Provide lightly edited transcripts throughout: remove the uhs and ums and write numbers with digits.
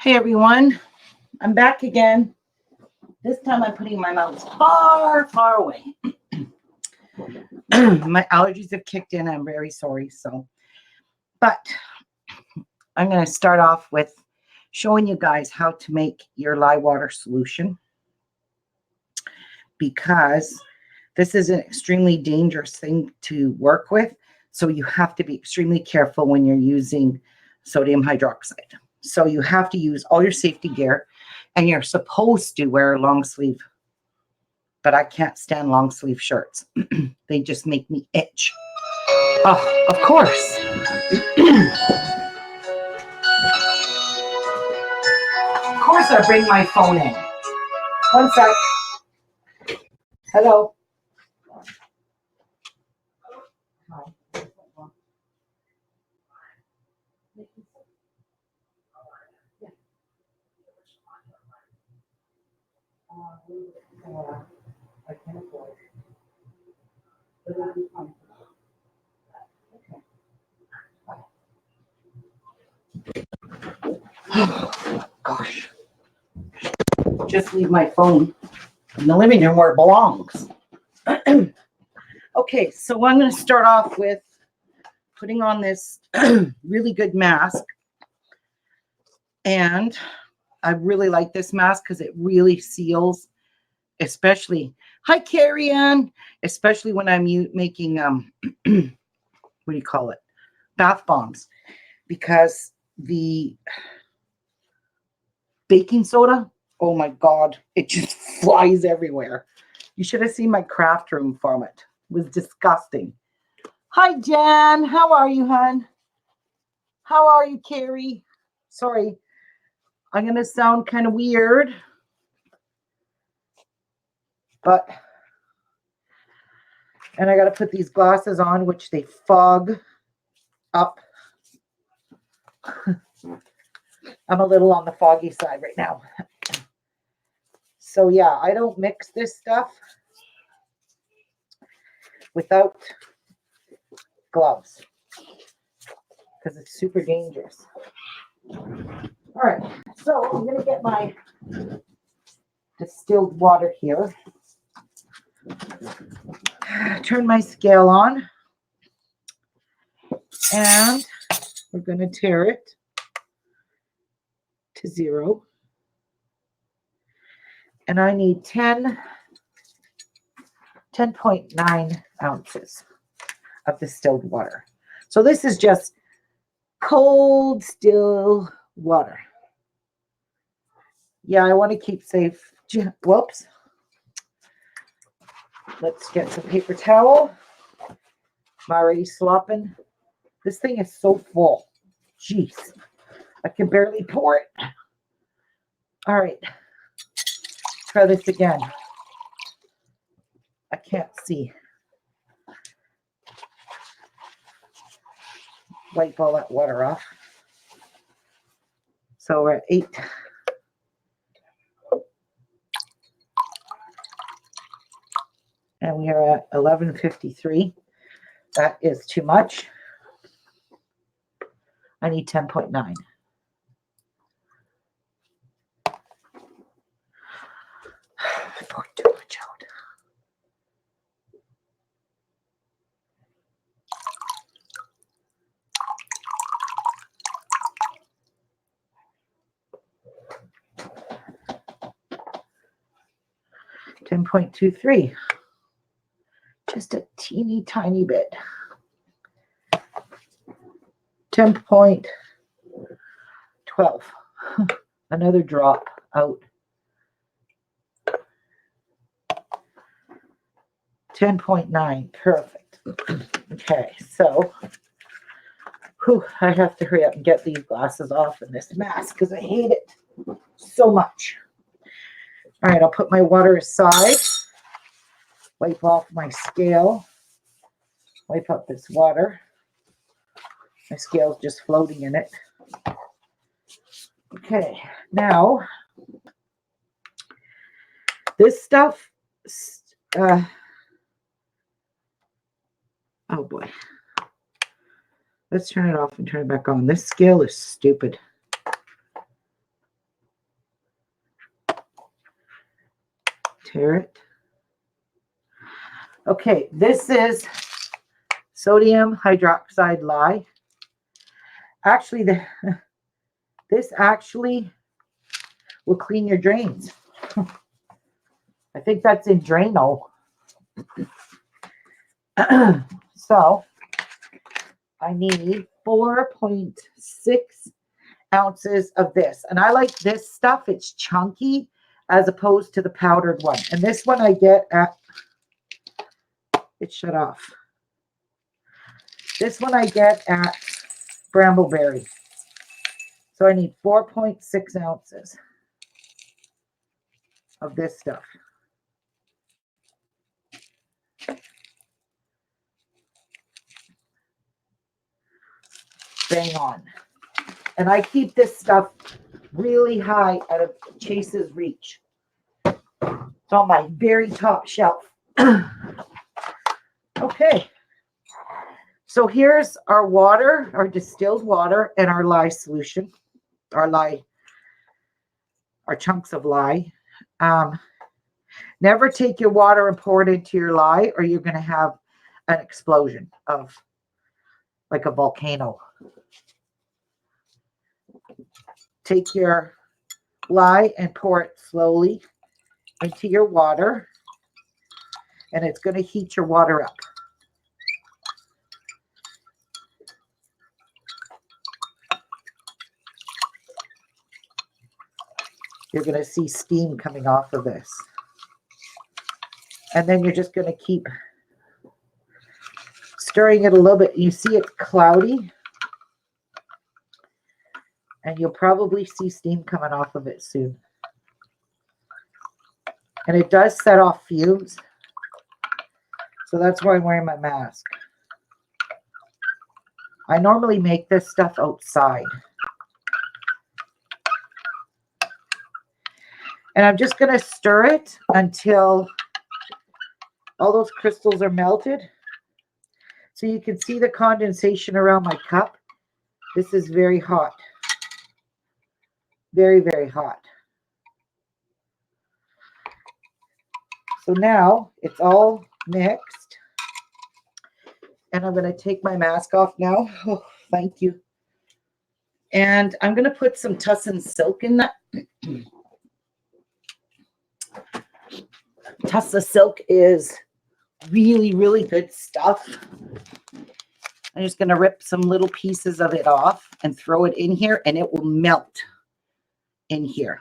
Hey everyone, I'm back again. This time I'm putting my mouse far, far away. My allergies have kicked in. I'm very sorry. But I'm going to start off with showing you guys how to make your lye water solution, because this is an extremely dangerous thing to work with. So you have to be extremely careful when you're using sodium hydroxide. So you have to use all your safety gear, and you're supposed to wear a long sleeve. But I can't stand long sleeve shirts. They just make me itch. Oh, of course. Of course I bring my phone in. One sec. Hello. I can't afford it. Gosh. Just leave my phone in the living room where it belongs. Okay, so I'm going to start off with putting on this really good mask. And I really like this mask because it really seals, especially, hi Carrie Ann, especially when I'm making, what do you call it? Bath bombs, because the baking soda, oh my God, it just flies everywhere. You should have seen my craft room from it. It was disgusting. Hi Jan, how are you, hon? How are you, Carrie? Sorry, I'm going to sound kind of weird, but, and I got to put these glasses on, which they fog up. I'm a little on the foggy side right now. So yeah, I don't mix this stuff without gloves because it's super dangerous. All right, so I'm going to get my distilled water here. Turn my scale on, and we're going to tare it to 0. And I need 10.9 ounces of distilled water. So this is just cold, still water. Yeah, I want to keep safe. Whoops. Let's get some paper towel. I'm already slopping. This thing is so full. Jeez. I can barely pour it. All right. Try this again. I can't see. Wipe all that water off. So we're at 8. And we are at 11:53. That is too much. I need 10.9. I poured too much out. $10.23. Just a teeny tiny bit. 10.12. Another drop out. 10.9. Perfect. Okay, so I have to hurry up and get these glasses off and this mask because I hate it so much. All right, I'll put my water aside. Wipe off my scale. Wipe up this water. My scale's just floating in it. Okay, now this stuff, oh boy. Let's turn it off and turn it back on. This scale is stupid. tear it. Okay, this is sodium hydroxide lye. Actually, this actually will clean your drains. I think that's in Drano. So I need 4.6 ounces of this. And I like this stuff. It's chunky as opposed to the powdered one. And this one I get at, it shut off. This one I get at Brambleberry. So I need 4.6 ounces of this stuff. Bang on. And I keep this stuff really high out of Chase's reach. It's on my very top shelf. Okay. So here's our water, our distilled water, and our lye solution. Our chunks of lye. Never take your water and pour it into your lye, or you're going to have an explosion of like a volcano. Take your lye and pour it slowly into your water, and it's going to heat your water up. You're going to see steam coming off of this. And then you're just going to keep stirring it a little bit. You see it's cloudy. And you'll probably see steam coming off of it soon. And it does set off fumes. So that's why I'm wearing my mask. I normally make this stuff outside. And I'm just going to stir it until all those crystals are melted. So you can see the condensation around my cup. This is very hot. Very, very hot. So now it's all mixed. And I'm going to take my mask off now. Oh, thank you. And I'm going to put some Tussin Silk in that. Tussin Silk is really, really good stuff. I'm just going to rip some little pieces of it off and throw it in here, and it will melt in here.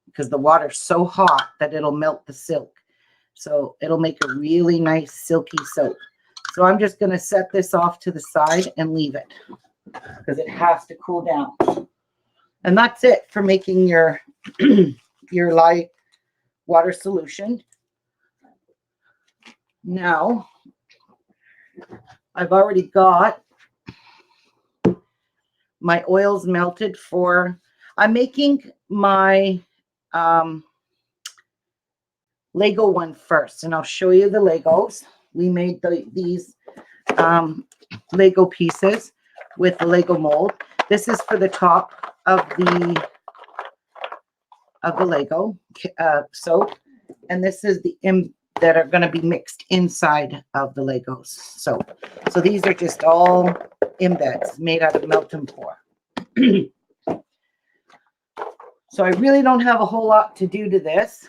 Because the water's so hot that it'll melt the silk. So it'll make a really nice silky soap. So I'm just going to set this off to the side and leave it because it has to cool down. And that's it for making your your lye water solution. Now, I've already got my oils melted for, I'm making my Lego one first, and I'll show you the Legos. We made these Lego pieces with the Lego mold. This is for the top of the Lego soap, and this is the that are going to be mixed inside of the Legos soap. So these are just all embeds made out of melt and pour. So I really don't have a whole lot to do to this.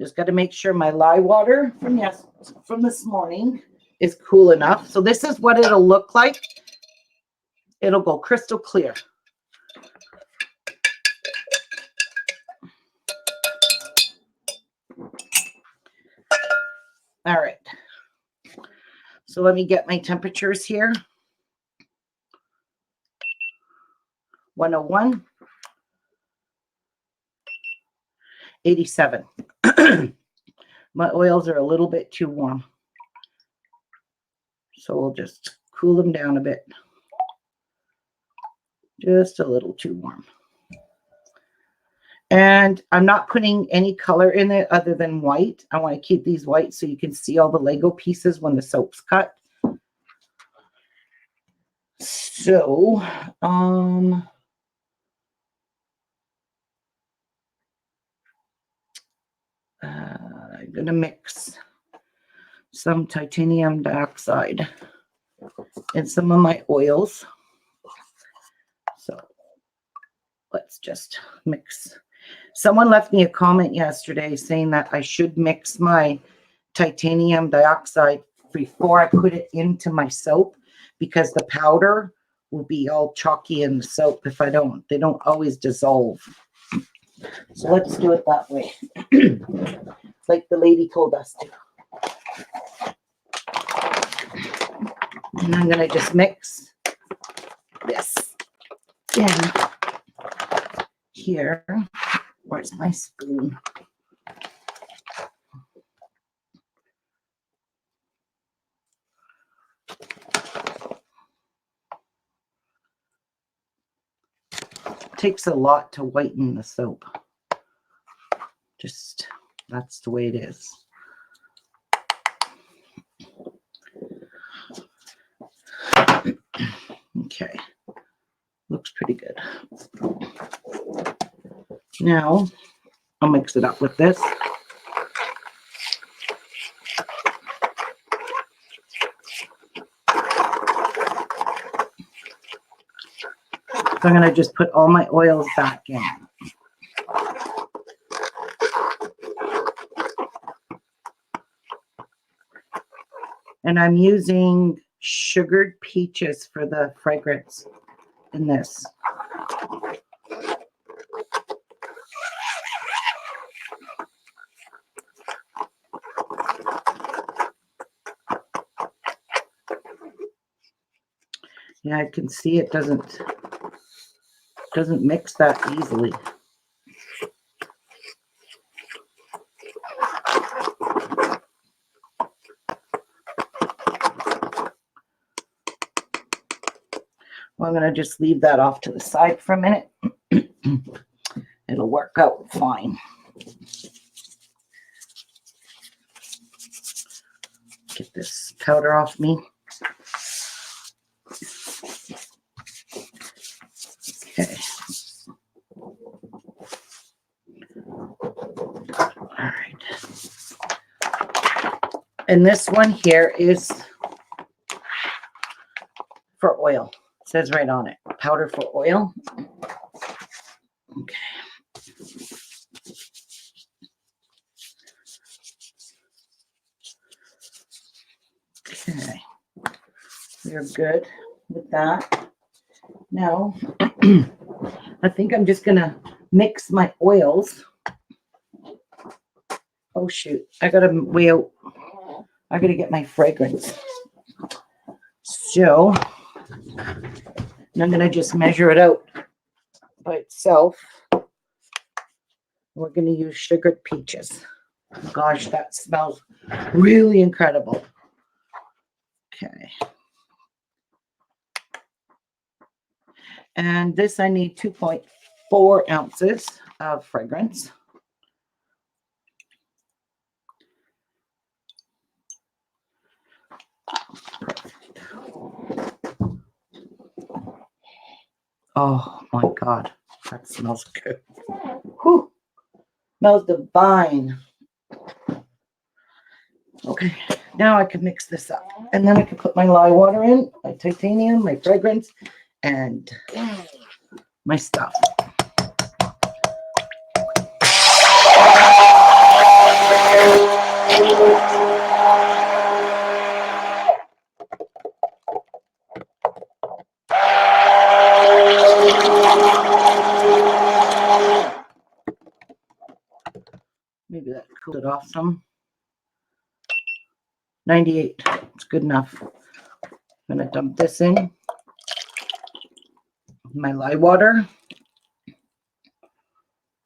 Just got to make sure my lye water from this morning is cool enough. So this is what it'll look like. It'll go crystal clear. All right. So let me get my temperatures here. 101. 87. My oils are a little bit too warm. So we'll just cool them down a bit. Just a little too warm. And I'm not putting any color in it other than white. I want to keep these white so you can see all the Lego pieces when the soap's cut. So, I'm going to mix some titanium dioxide in some of my oils. So let's just mix. Someone left me a comment yesterday saying that I should mix my titanium dioxide before I put it into my soap because the powder will be all chalky in the soap if I don't. They don't always dissolve. So let's do it that way. Like the lady told us to. And I'm going to just mix this in here. Where's my spoon? It takes a lot to whiten the soap. Just, that's the way it is. Okay, looks pretty good. Now, I'll mix it up with this. So I'm going to just put all my oils back in. And I'm using sugared peaches for the fragrance in this. Yeah, I can see it doesn't mix that easily. Well, I'm going to just leave that off to the side for a minute. It'll work out fine. Get this powder off me. Okay. All right. And this one here is for oil. It says right on it, powder for oil. Okay. Okay. We're good with that. Now, I think I'm just going to mix my oils. Oh, shoot. I got to weigh out. I got to get my fragrance. So, I'm going to just measure it out by itself. We're going to use sugared peaches. Gosh, that smells really incredible. Okay. And this I need 2.4 ounces of fragrance. Oh my God, that smells good. Whew. Smells divine. Okay, now I can mix this up. And then I can put my lye water in, my titanium, my fragrance, and my stuff. Maybe that cooled it off some. 98, it's good enough. I'm gonna dump this in. My lye water.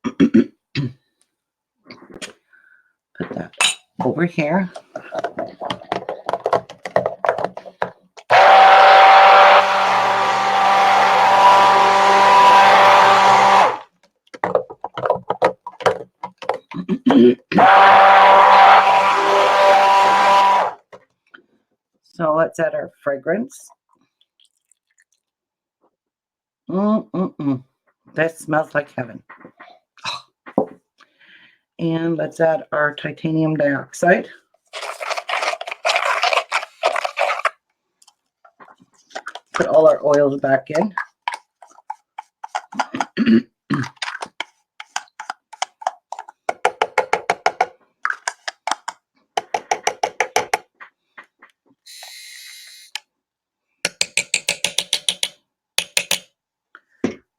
Put that over here. So let's add our fragrance. That smells like heaven. Oh. And let's add our titanium dioxide. Put all our oils back in.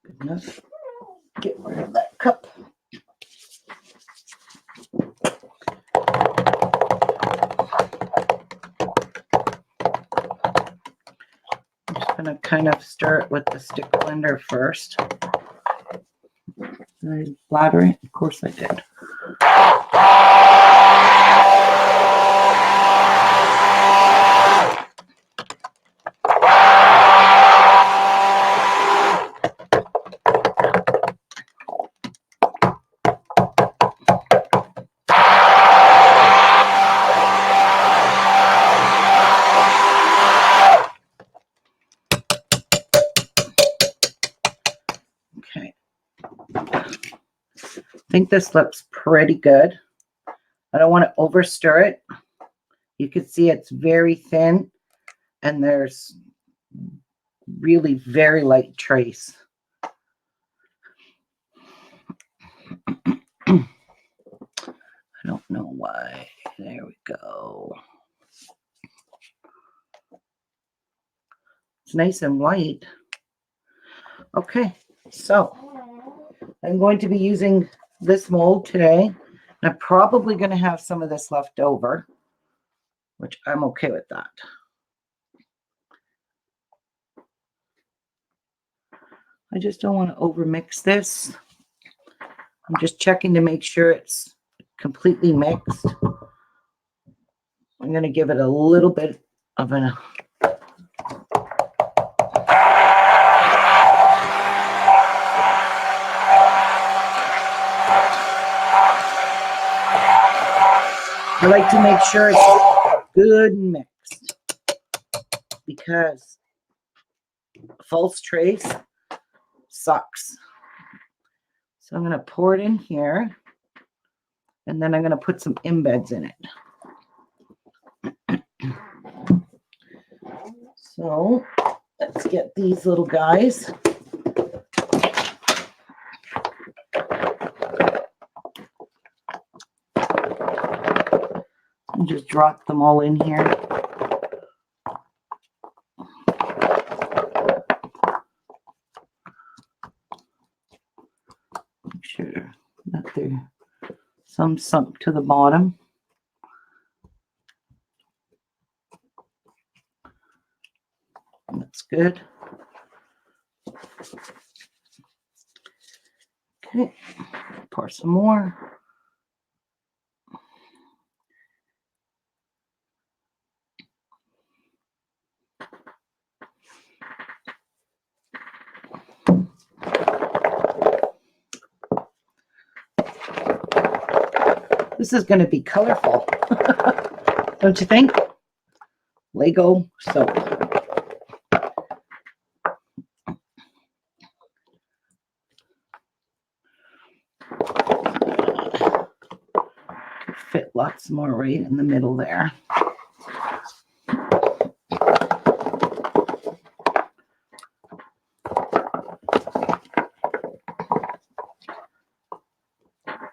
Good enough. Get rid of that cup. I'm just going to kind of stir it with the stick blender first. Did I bladder it? Of course I did. Okay. I think this looks pretty good. I don't want to over stir it. You can see it's very thin and there's really very light trace. I don't know why. There we go. It's nice and white. Okay, so I'm going to be using this mold today. And I'm probably going to have some of this left over, which I'm okay with that. I just don't want to overmix this. I'm just checking to make sure it's completely mixed. I'm going to give it a little bit of an I like to make sure it's good and mixed because false trace sucks. So I'm going to pour it in here and then I'm going to put some embeds in it. So let's get these little guys. And just drop them all in here. Make sure that there's some sunk to the bottom. That's good. Okay, pour some more. This is going to be colorful, don't you think? Lego soap. Fit lots more right in the middle there.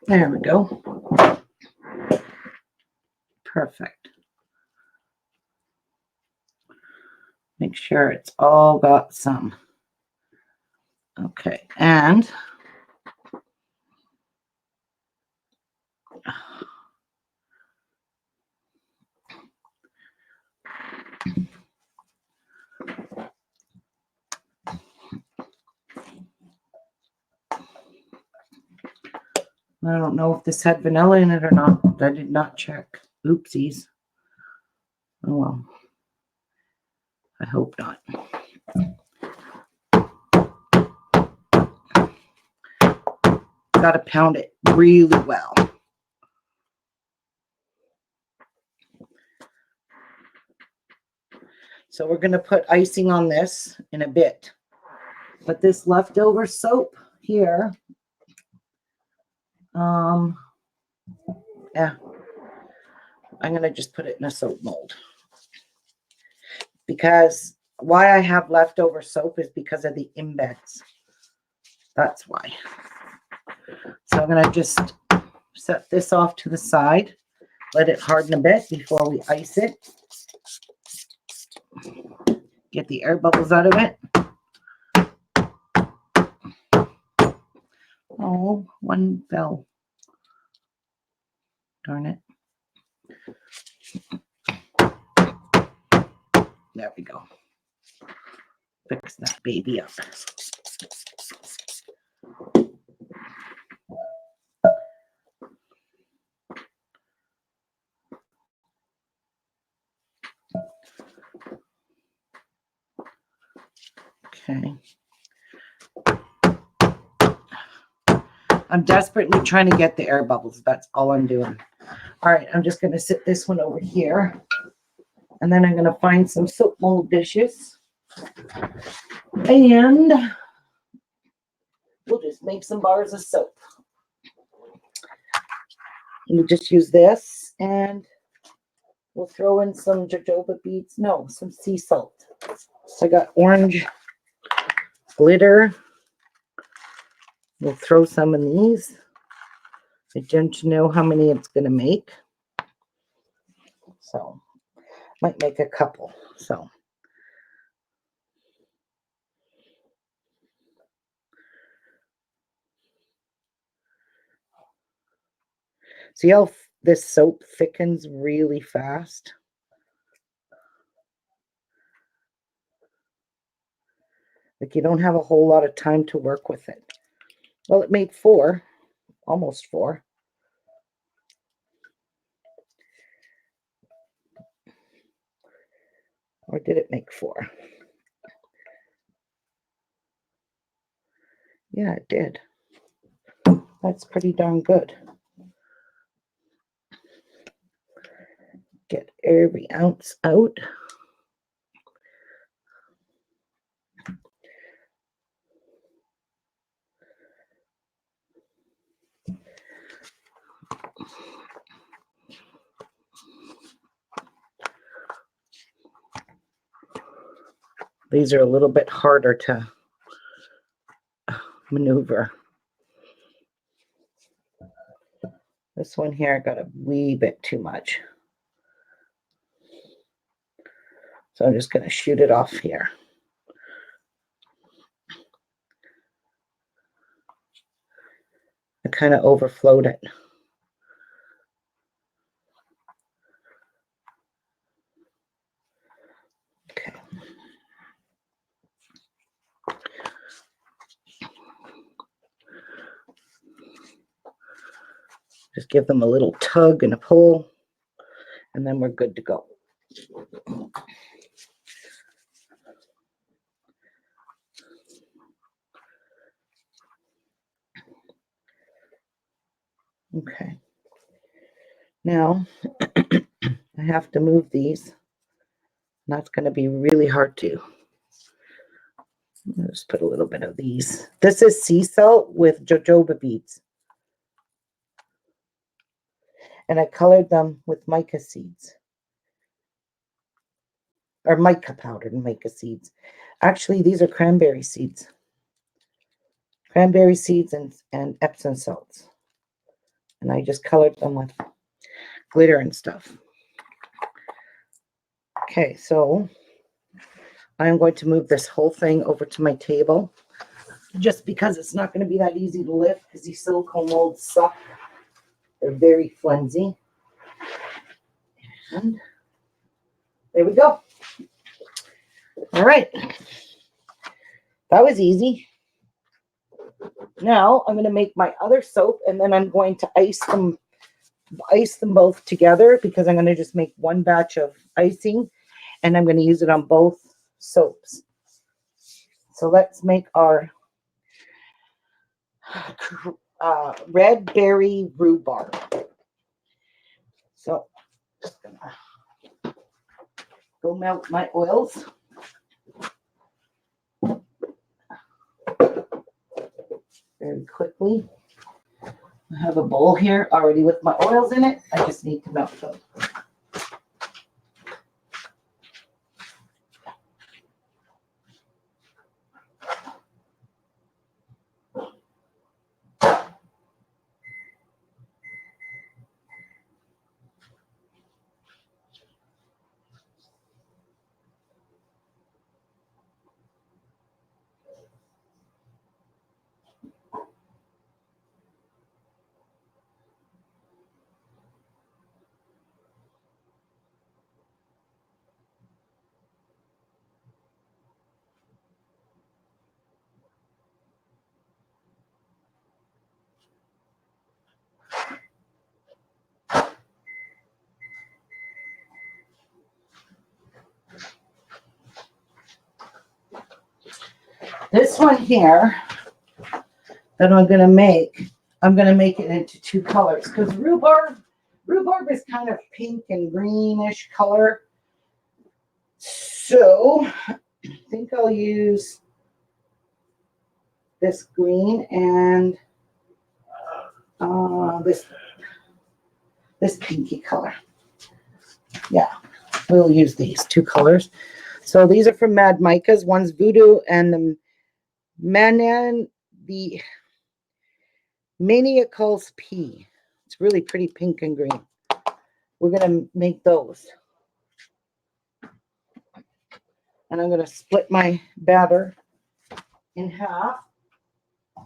There we go. Perfect. Make sure it's all got some. Okay, and I don't know if this had vanilla in it or not. I did not check. Oopsies. Oh well. I hope not. Got to pound it really well. So we're going to put icing on this in a bit. But this leftover soap here, Yeah. I'm going to just put it in a soap mold. Because why I have leftover soap is because of the embeds. That's why. So I'm going to just set this off to the side. Let it harden a bit before we ice it. Get the air bubbles out of it. Oh, one fell. Darn it. There we go. Fix that baby up. Okay. I'm desperately trying to get the air bubbles. That's all I'm doing. All right, I'm just going to sit this one over here. And then I'm going to find some soap mold dishes. And we'll just make some bars of soap. We'll just use this and we'll throw in some jojoba beads. No, some sea salt. So I got orange glitter. We'll throw some in these. I don't know how many it's going to make. So might make a couple. So see how this soap thickens really fast? Like you don't have a whole lot of time to work with it. Well, it made 4, almost 4. Or did it make 4? Yeah, it did. That's pretty darn good. Get every ounce out. These are a little bit harder to maneuver. This one here got a wee bit too much. So I'm just going to shoot it off here. I kind of overflowed it. Okay. Just give them a little tug and a pull, and then we're good to go. Okay. Now, I have to move these. That's going to be really hard to. I'll just put a little bit of these. This is sea salt with jojoba beads. And I colored them with mica seeds. Or mica powder and mica seeds. Actually, these are cranberry seeds. Cranberry seeds and Epsom salts. And I just colored them with glitter and stuff. Okay, so I'm going to move this whole thing over to my table. Just because it's not going to be that easy to lift because these silicone molds suck. They're very flimsy. And there we go. All right. That was easy. Now I'm going to make my other soap and then I'm going to ice them both together because I'm going to just make one batch of icing and I'm going to use it on both soaps. So let's make our red berry rhubarb. So just gonna go melt my oils. Very quickly. I have a bowl here already with my oils in it. I just need to melt them. This one here that I'm going to make it into two colors because rhubarb is kind of pink and greenish color. So I think I'll use this green and this pinky color. Yeah, we'll use these two colors. So these are from Mad Micas. One's Voodoo and the Maniacal's Pea. It's really pretty pink and green. We're going to make those. And I'm going to split my batter in half.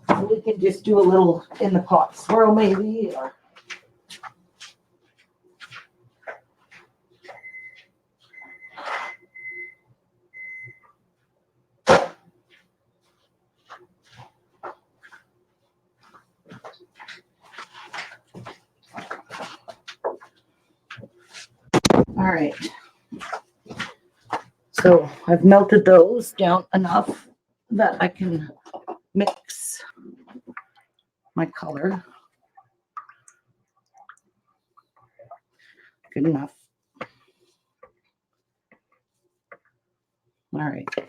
So we can just do a little in the pot swirl maybe. Or all right. So I've melted those down enough that I can mix my color. Good enough. All right. I'm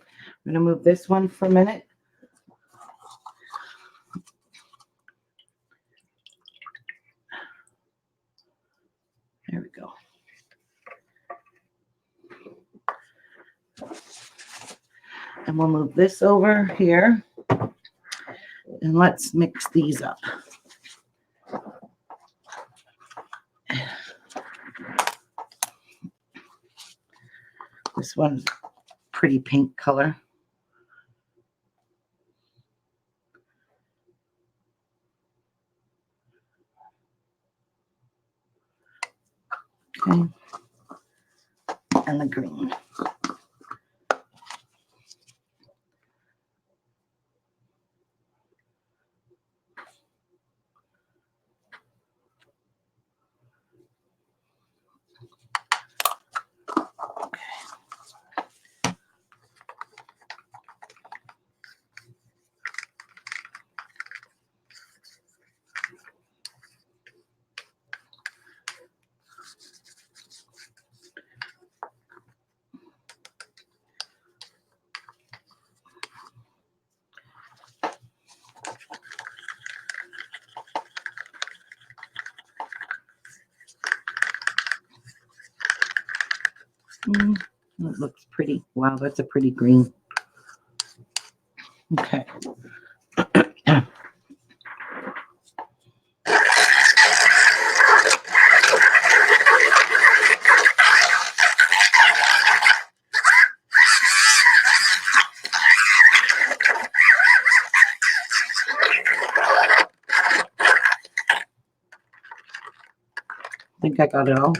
going to move this one for a minute. There we go. And we'll move this over here. And let's mix these up. This one's pretty pink color. Okay. And the green. That looks pretty. Wow, that's a pretty green. Okay. I think I got it all.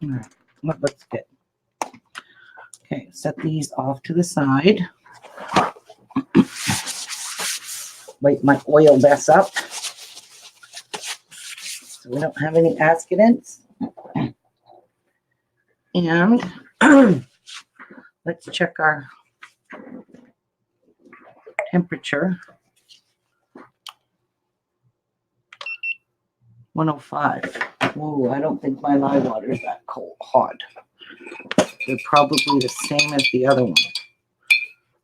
All right, that looks good. Okay, set these off to the side. Wipe my oil mess up so we don't have any accidents. And let's check our temperature. 105. Whoa, I don't think my lye water is that cold, hot. They're probably the same as the other one.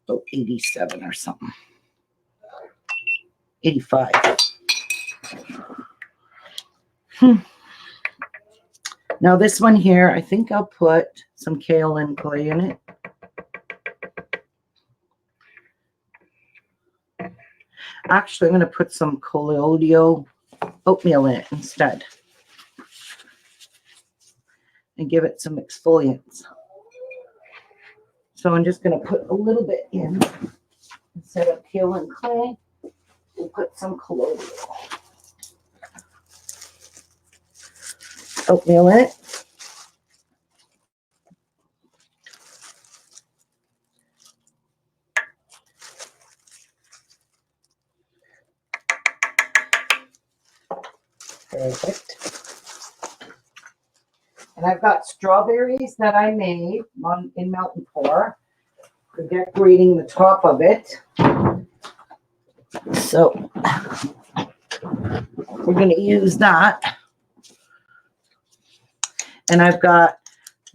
About 87 or something. 85. Now this one here, I think I'll put some kaolin clay in it. Actually, I'm going to put some colloidal oatmeal in it instead. And give it some exfoliants. So I'm just going to put a little bit in. Instead of kaolin clay, we'll put some colloidal oatmeal in it. Perfect. And I've got strawberries that I made in Mountain Pour for decorating the top of it. So we're going to use that. And I've got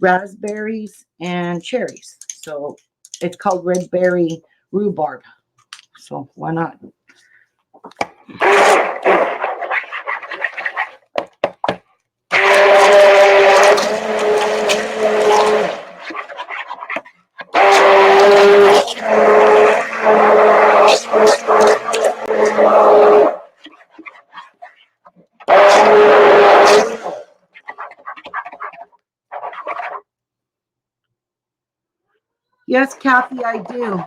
raspberries and cherries. So it's called red berry rhubarb. So why not? Yes, Kathy, I do.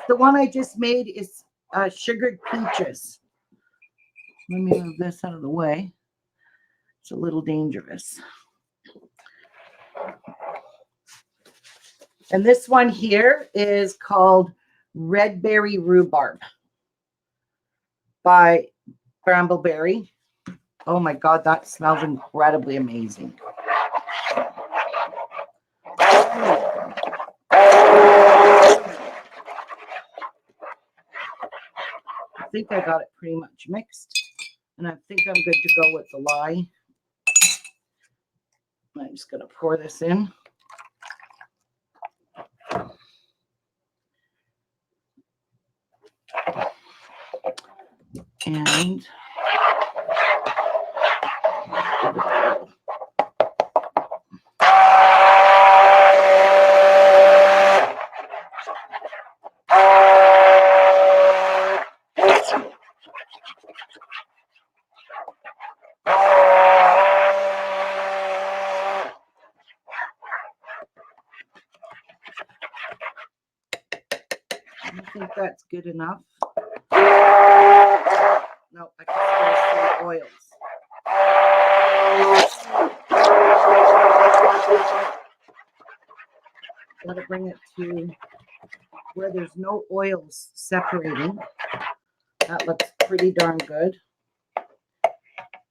The one I just made is sugared peaches. Let me move this out of the way. It's a little dangerous. And this one here is called Red Berry Rhubarb by Brambleberry. Oh my God, that smells incredibly amazing. I think I got it pretty much mixed. And I think I'm good to go with the lye. I'm just going to pour this in. And I think that's good enough. No, I can still see oils. Got to bring it to where there's no oils separating. That looks pretty darn good.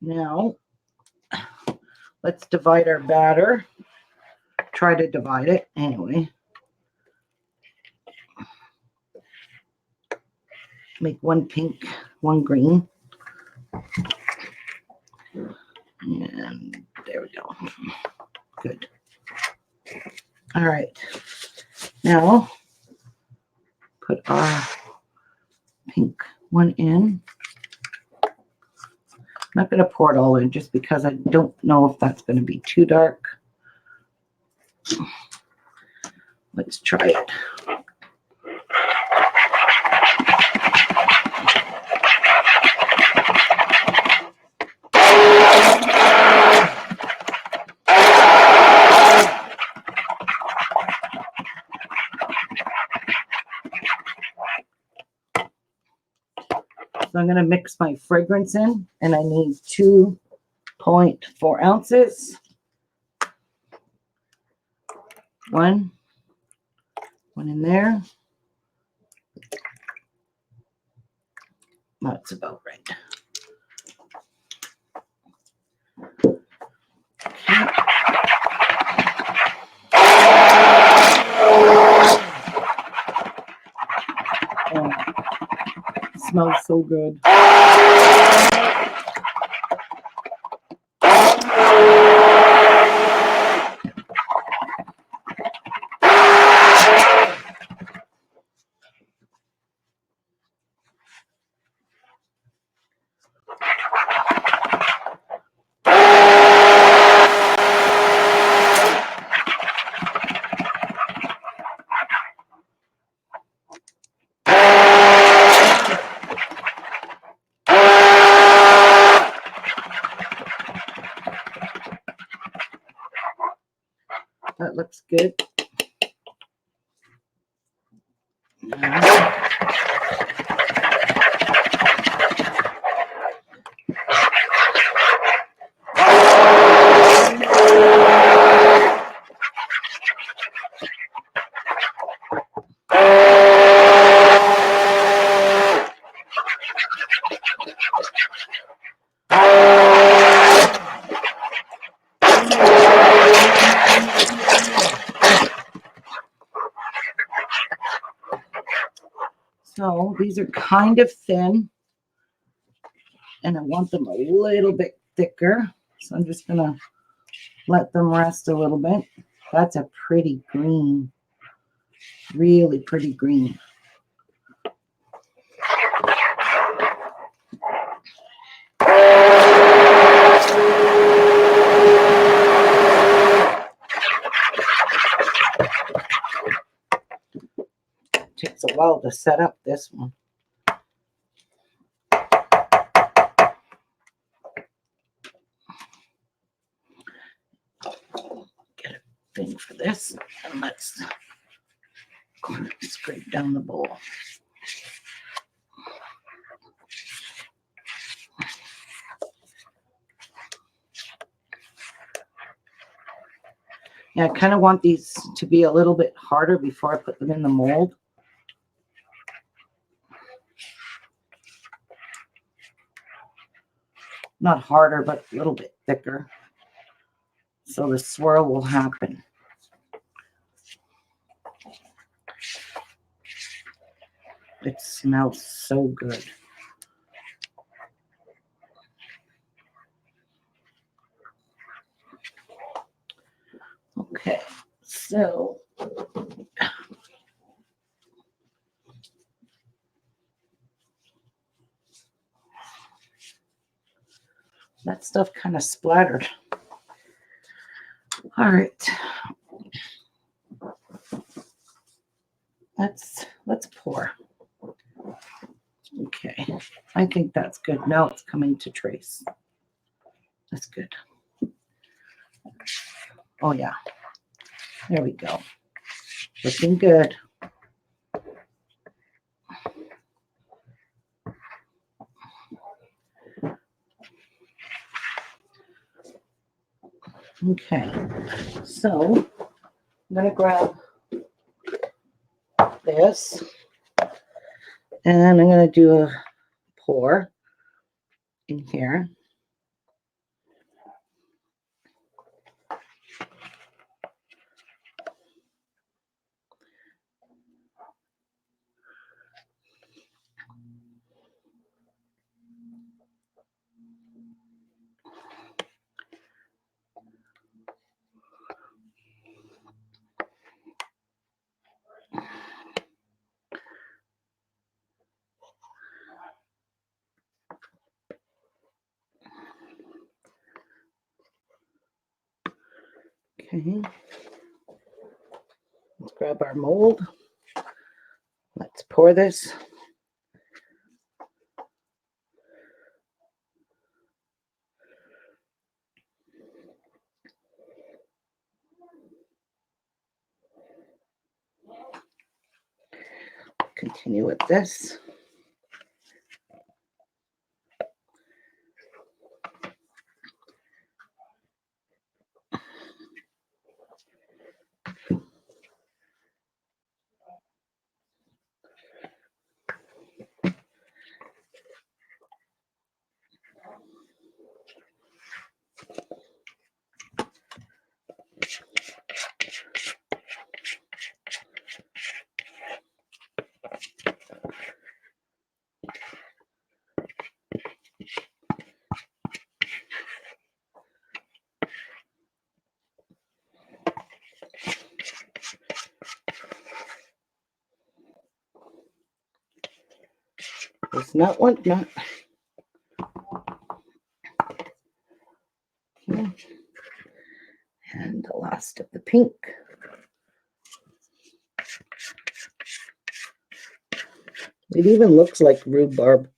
Now, let's divide our batter. Try to divide it anyway. Make one pink, one green. And there we go. Good. All right. Now, put our pink one in. I'm not going to pour it all in just because I don't know if that's going to be too dark. Let's try it. So I'm going to mix my fragrance in, and I need 2.4 ounces. One in there. That's about right. Oh, it smells so good. That looks good. So these are kind of thin, and I want them a little bit thicker. So I'm just gonna let them rest a little bit. That's a pretty green, really pretty green. Takes a while to set up this one. Get a thing for this, and let's scrape down the bowl. Yeah, I kind of want these to be a little bit harder before I put them in the mold. Not harder, but a little bit thicker, so the swirl will happen. It smells so good. Okay, so that stuff kind of splattered. All right, let's pour. Okay, I think that's good. Now it's coming to trace. That's good. Oh yeah, there we go. Looking good. Okay, so I'm gonna grab this, and I'm gonna do a pour in here. Okay, let's grab our mold. Let's pour this. Continue with this. It's not one, not. Okay. And the last of the pink. It even looks like rhubarb.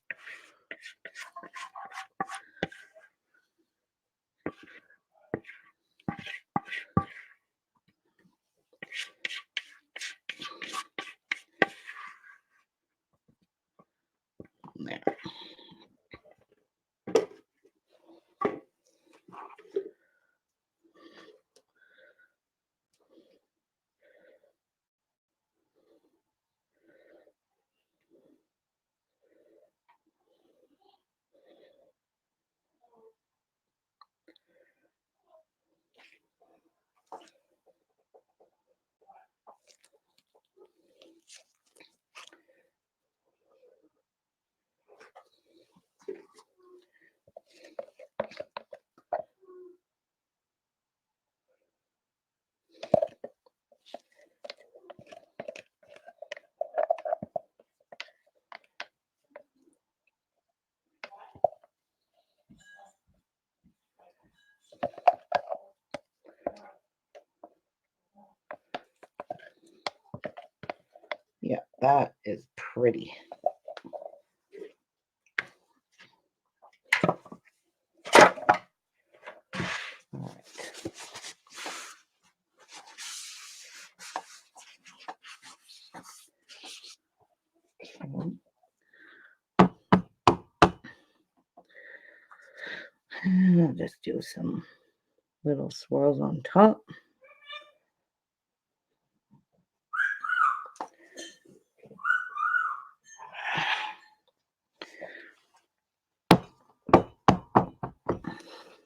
That is pretty. All right. And I'll just do some little swirls on top.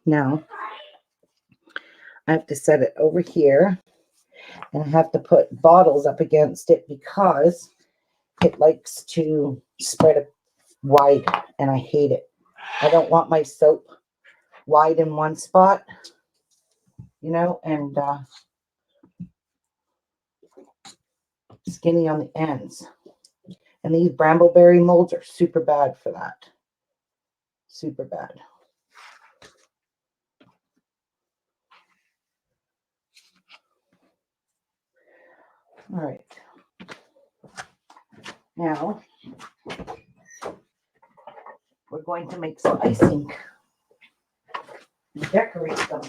Now, I have to set it over here, and I have to put bottles up against it because it likes to spread it wide, and I hate it. I don't want my soap wide in one spot, you know, and skinny on the ends. And these brambleberry molds are super bad for that. Super bad. All right. Now, we're going to make some icing and decorate them.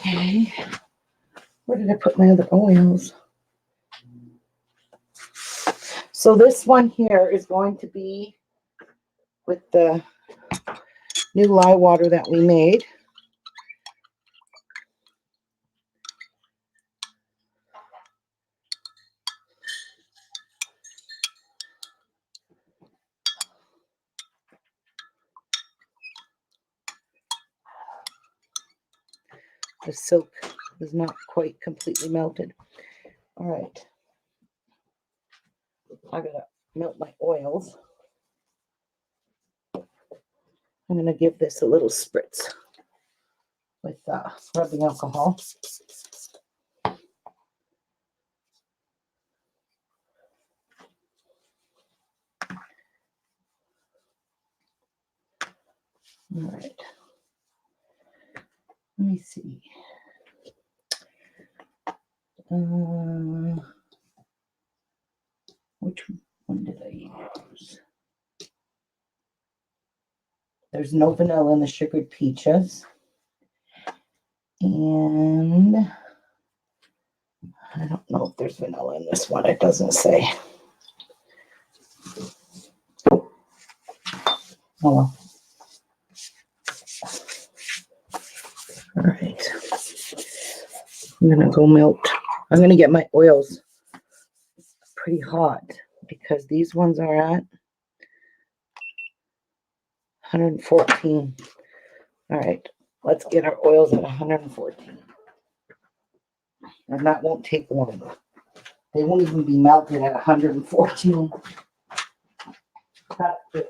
Okay. Where did I put my other oils? So this one here is going to be with the new lye water that we made. The silk is not quite completely melted. All right. I gotta melt my oils. I'm gonna give this a little spritz with rubbing alcohol. All right. Let me see. Which one did I use? There's no vanilla in the sugared peaches. And I don't know if there's vanilla in this one. It doesn't say. Oh well. All right. I'm going to go melt. I'm going to get my oils pretty hot because these ones are at 114. All right. Let's get our oils at 114. And that won't take long. They won't even be melted at 114. That's it.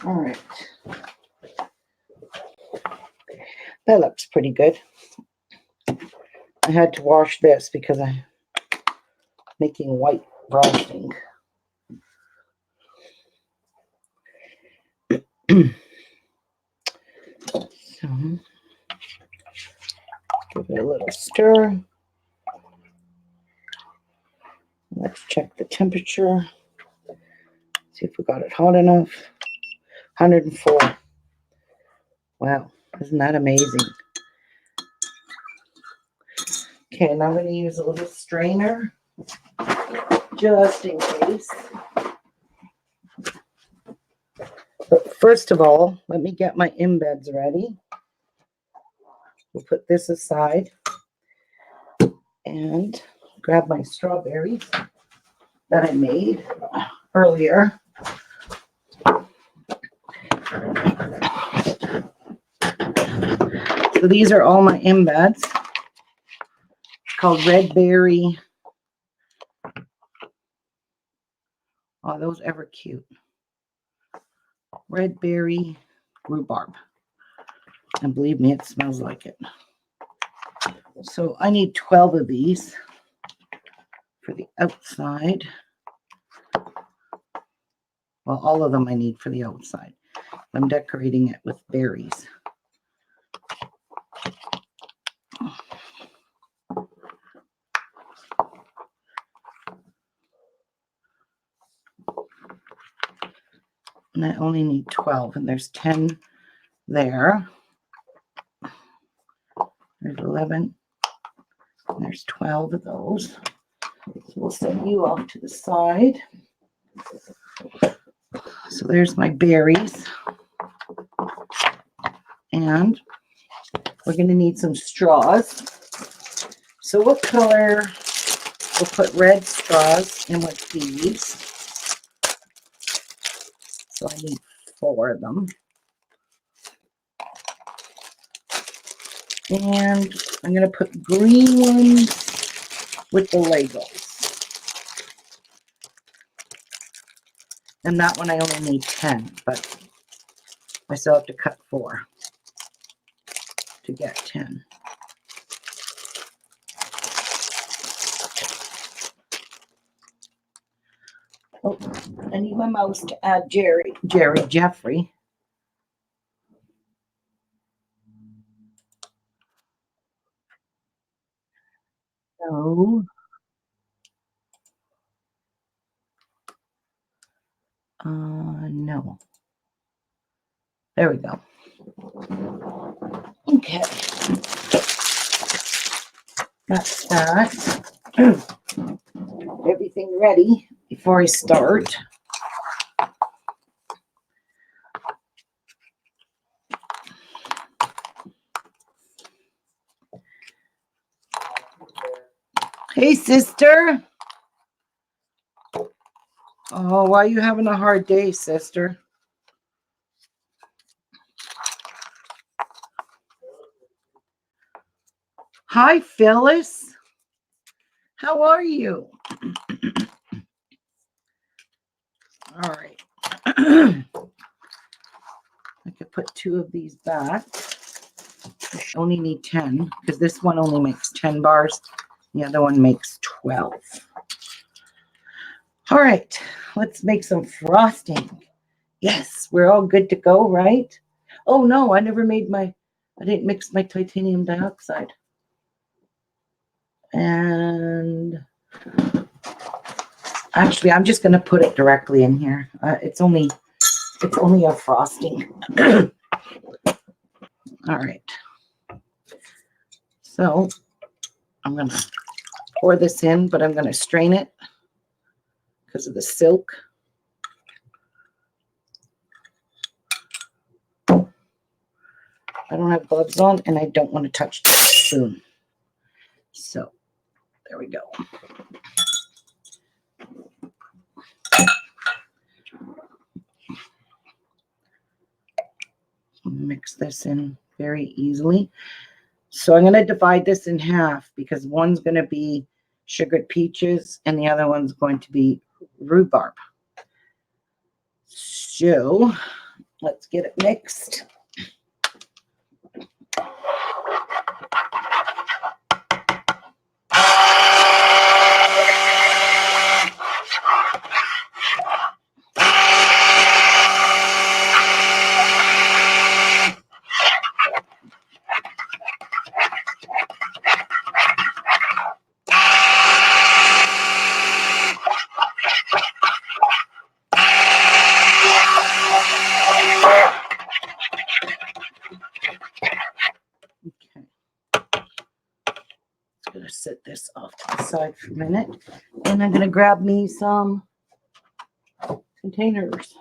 All right. That looks pretty good. I had to wash this because I'm making white frosting. So, give it a little stir. Let's check the temperature. See if we got it hot enough. 104. Wow, isn't that amazing? Okay, now I'm going to use a little strainer just in case. But first of all, let me get my embeds ready. We'll put this aside and grab my strawberries that I made earlier. So these are all my embeds. It's called red berry. Oh, those ever cute. Red berry rhubarb. And believe me, it smells like it. So I need 12 of these for the outside. Well, all of them I need for the outside. I'm decorating it with berries. And I only need 12, and there's 10 there. There's 11. And there's 12 of those. So we'll send you off to the side. So there's my berries. And we're going to need some straws. So what color? We'll put red straws in with these. So I need 4 of them. And I'm going to put green ones with the Legos. And that one I only need 10, but I still have to cut 4 to get 10. Oh, I need my mouse to add Jeffrey. So, no. There we go. Okay. That's that. Everything ready before I start. Hey, sister. Oh, why are you having a hard day, sister? Hi, Phyllis. How are you? All right. I could put 2 of these back. I only need 10 because this one only makes 10 bars. The other one makes 12. All right, let's make some frosting. Yes, we're all good to go, right? Oh no, I didn't mix my titanium dioxide. And actually, I'm just going to put it directly in here. It's only a frosting. All right. So I'm going to pour this in, but I'm going to strain it because of the silk. I don't have gloves on, and I don't want to touch the spoon. So there we go. Mix this in very easily. So I'm going to divide this in half because one's going to be sugared peaches and the other one's going to be rhubarb. So Let's get it mixed. Gonna set this off to the side for a minute, and I'm gonna grab me some containers.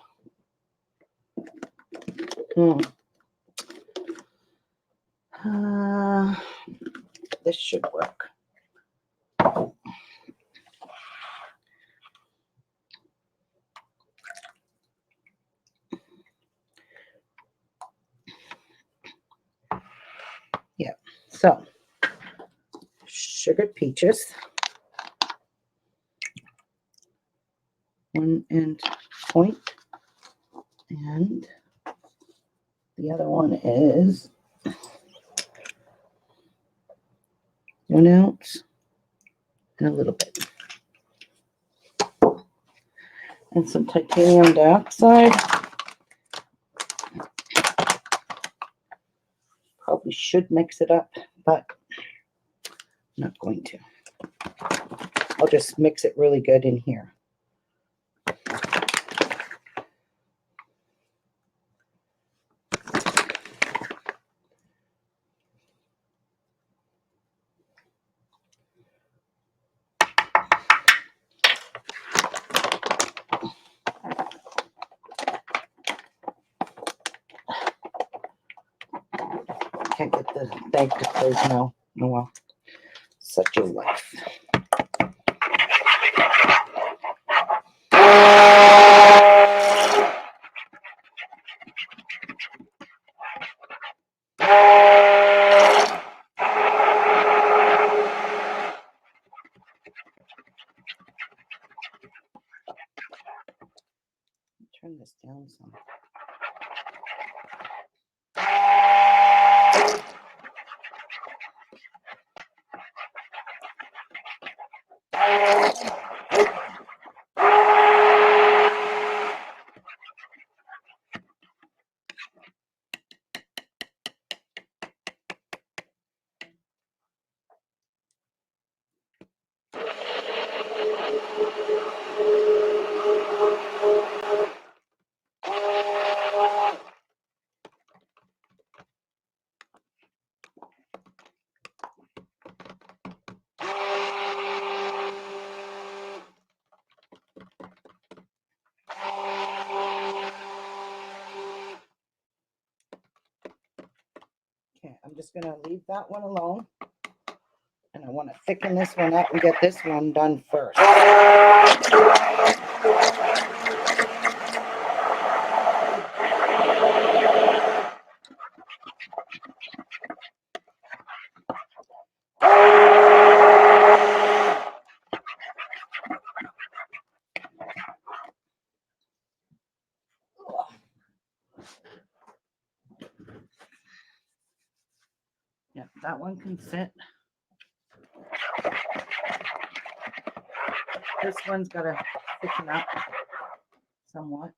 This should work. Yeah, so sugared peaches, 1 point, and the other one is 1 ounce and a little bit, and some titanium dioxide. Probably should mix it up, but I'm not going to. I'll just mix it really good in here. Can't get the bag to close now. Oh well, such is life. Turn this down some. Okay, I'm just going to leave that one alone. And I want to thicken this one up and get this one done first. Yeah, that one can fit. This one's got to thicken up somewhat.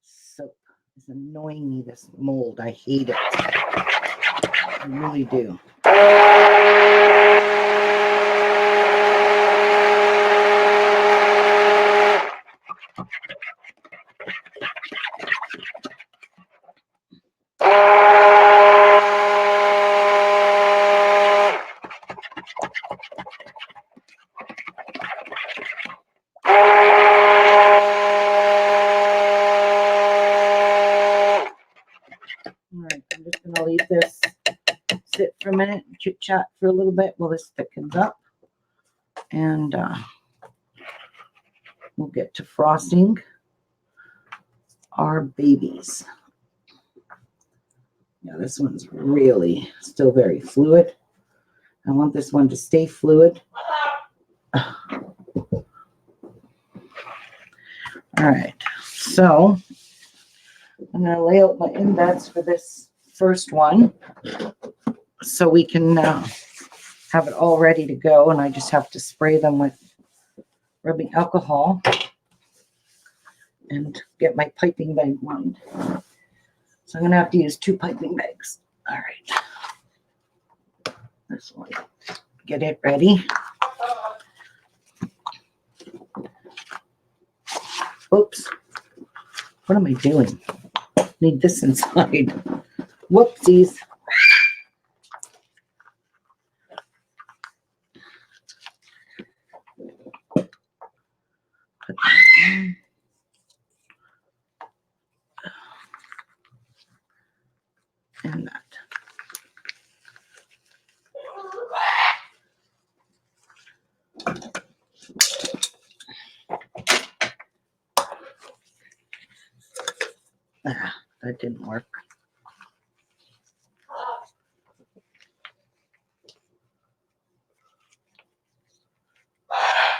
Soap is annoying me, this mold. I hate it. I really do. I'm just going to leave this sit for a minute, chit chat for a little bit while this thickens up, and we'll get to frosting our babies. Yeah, this one's really still very fluid. I want this one to stay fluid. All right, so I'm going to lay out my indents for this first one so we can have it all ready to go, and I just have to spray them with rubbing alcohol and get my piping bag lined. So I'm going to have to use 2 piping bags. All right. This one. Get it ready. Oops. What am I doing? Need this inside. Whoopsies. Put that in. And that. Ah, that didn't work.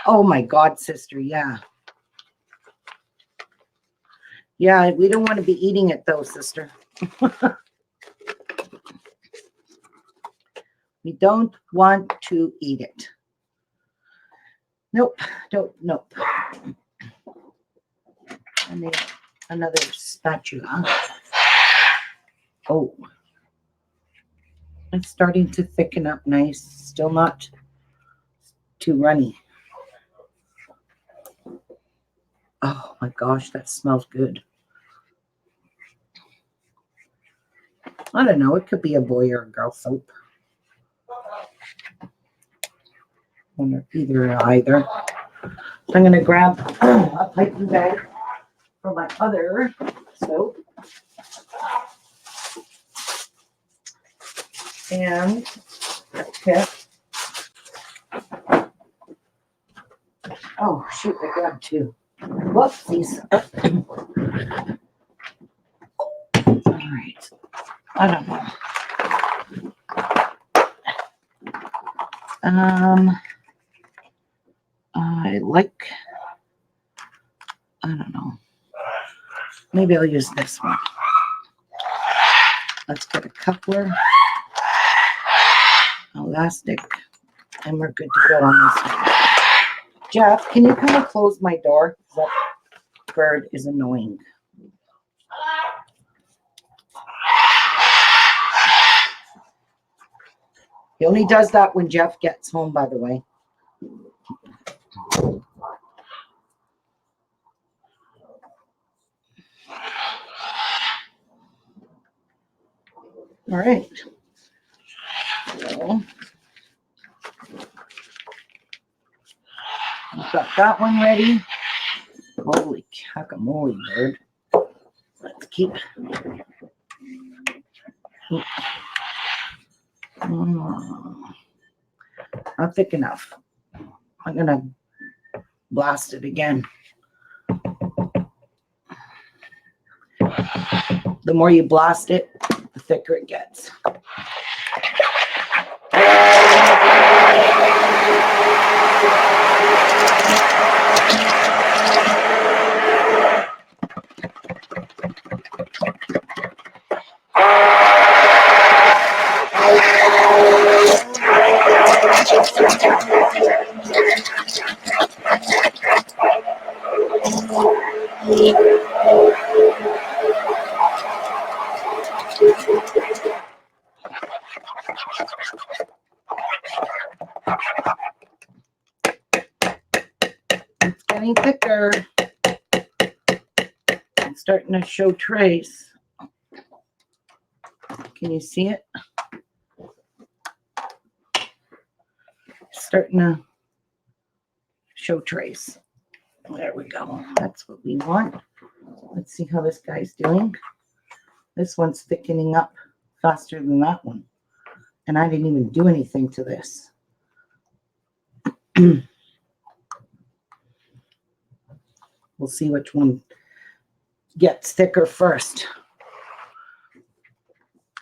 Oh my God, sister, yeah. Yeah, we don't want to be eating it though, sister. We don't want to eat it. Nope, nope. I need another spatula. Oh, it's starting to thicken up nice. Still not too runny. Oh my gosh, that smells good. I don't know. It could be a boy or a girl soap. Either or either. So I'm going to grab a piping bag for my other soap. And a tip. Oh, shoot, I grabbed 2. Whoopsies. All right. I don't know. I don't know. Maybe I'll use this one. Let's get a coupler, elastic, and we're good to go on this one. Jeff, can you come and close my door? That bird is annoying. He only does that when Jeff gets home, by the way. All right. So, I've got that one ready. Holy guacamole, bird. Let's keep. Not thick enough. I'm going to blast it again. The more you blast it, the thicker it gets. It's getting thicker. It's starting to show trace. Can you see it? Starting to show trace. There we go. That's what we want. Let's see how this guy's doing. This one's thickening up faster than that one. And I didn't even do anything to this. We'll see which one gets thicker first.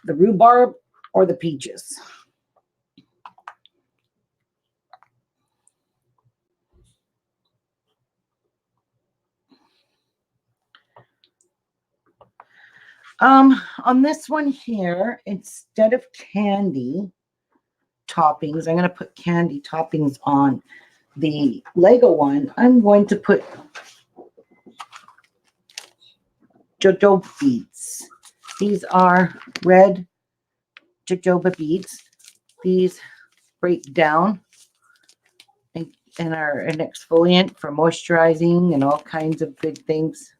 The rhubarb or the peaches. On this one here, instead of candy toppings, I'm going to put candy toppings on the Lego one. I'm going to put jojoba beads. These are red jojoba beads. These break down and are an exfoliant for moisturizing and all kinds of good things.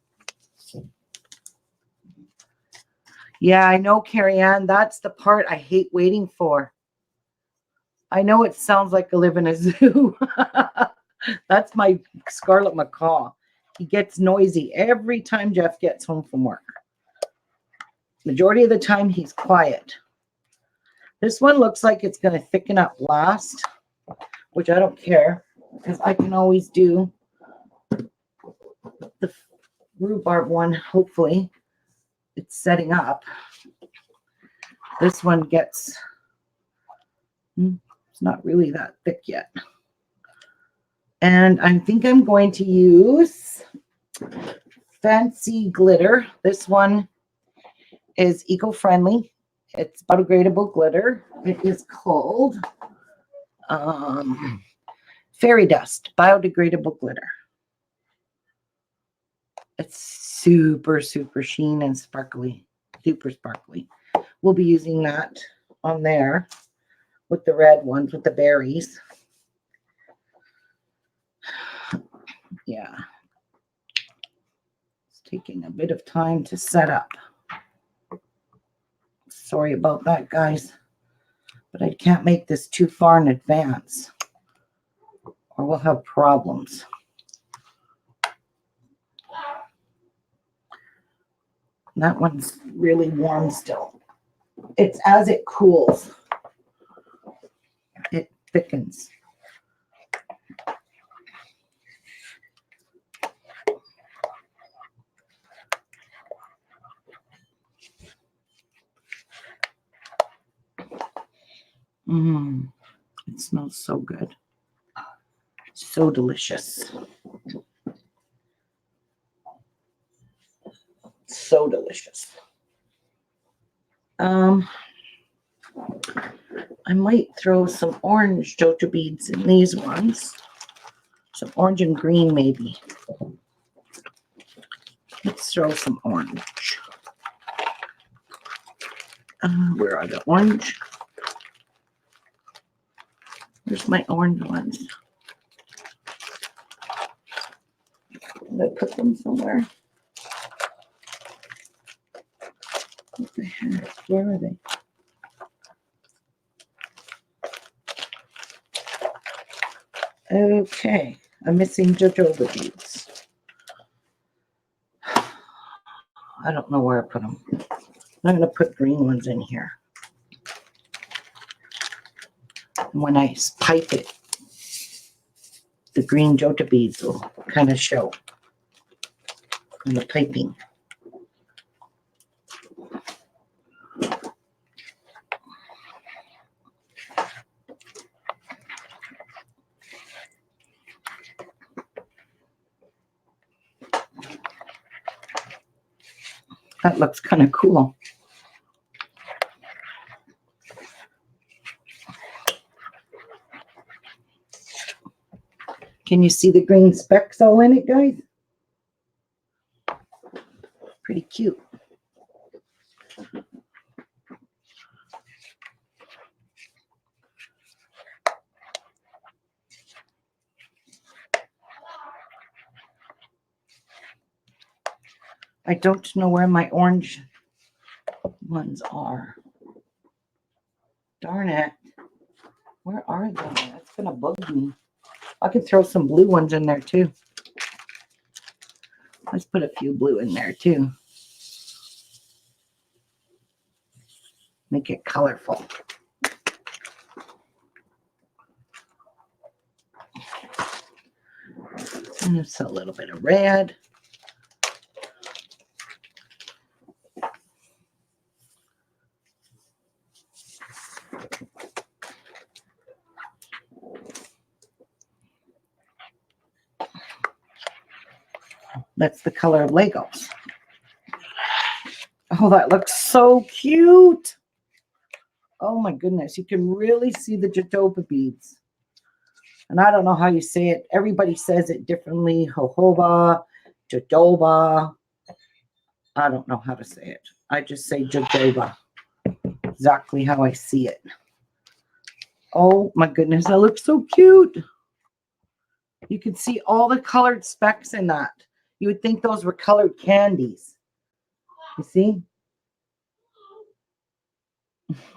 Yeah, I know, Carrie Ann. That's the part I hate waiting for. I know it sounds like I live in a zoo. That's my scarlet macaw. He gets noisy every time Jeff gets home from work. Majority of the time, he's quiet. This one looks like it's going to thicken up last, which I don't care because I can always do the rhubarb one. Hopefully, it's setting up. This one gets, it's not really that thick yet. And I think I'm going to use Fancy Glitter. This one is eco-friendly. It's biodegradable glitter. It is called Fairy Dust Biodegradable Glitter. It's super, super sheen and sparkly. Super sparkly. We'll be using that on there with the red ones with the berries. Yeah. It's taking a bit of time to set up. Sorry about that, guys. But I can't make this too far in advance or we'll have problems. That one's really warm still. It's as it cools, it thickens. It smells so good. So delicious. So delicious. I might throw some orange jojoba beads in these ones. Some orange and green maybe. Let's throw some orange. Where are the orange? Where's my orange ones? Did I put them somewhere? What the heck? Where are they? Okay, I'm missing jojoba beads. I don't know where I put them. I'm going to put green ones in here. And when I pipe it, the green jojoba beads will kind of show in the piping. That looks kind of cool. Can you see the green specks all in it, guys? Pretty cute. I don't know where my orange ones are. Darn it. Where are they? That's going to bug me. I could throw some blue ones in there too. Let's put a few blue in there too. Make it colorful. And it's a little bit of red. That's the color of Legos. Oh, that looks so cute. Oh my goodness. You can really see the jojoba beads. And I don't know how you say it. Everybody says it differently. Jojoba, jojoba. I don't know how to say it. I just say jojoba. Exactly how I see it. Oh my goodness. That looks so cute. You can see all the colored specks in that. You would think those were colored candies. You see?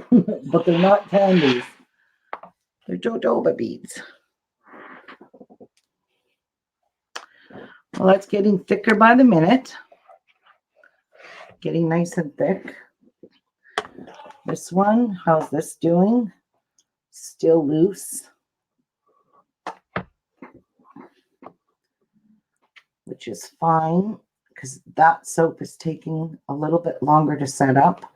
But they're not candies. They're jojoba beads. Well, that's getting thicker by the minute. Getting nice and thick. This one, how's this doing? Still loose. Which is fine because that soap is taking a little bit longer to set up.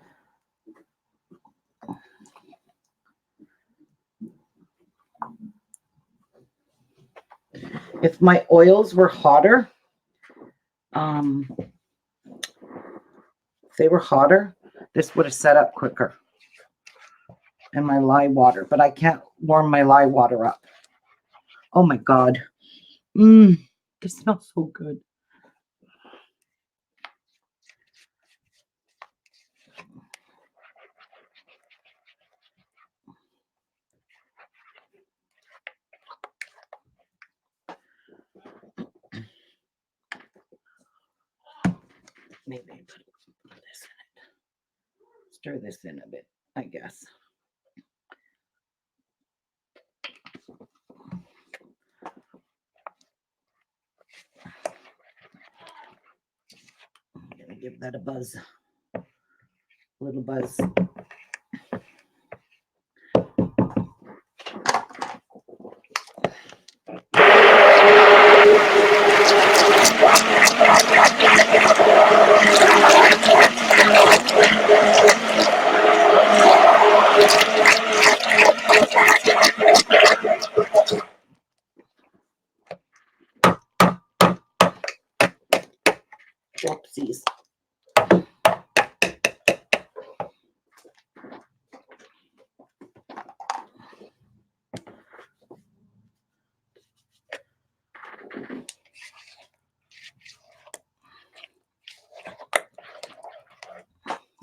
If my oils were hotter, if they were hotter, this would have set up quicker. And my lye water, but I can't warm my lye water up. Oh my God. This smells so good. Maybe put this in it. Stir this in a bit, I guess. I'm gonna give that a buzz. A little buzz. Whoopsies.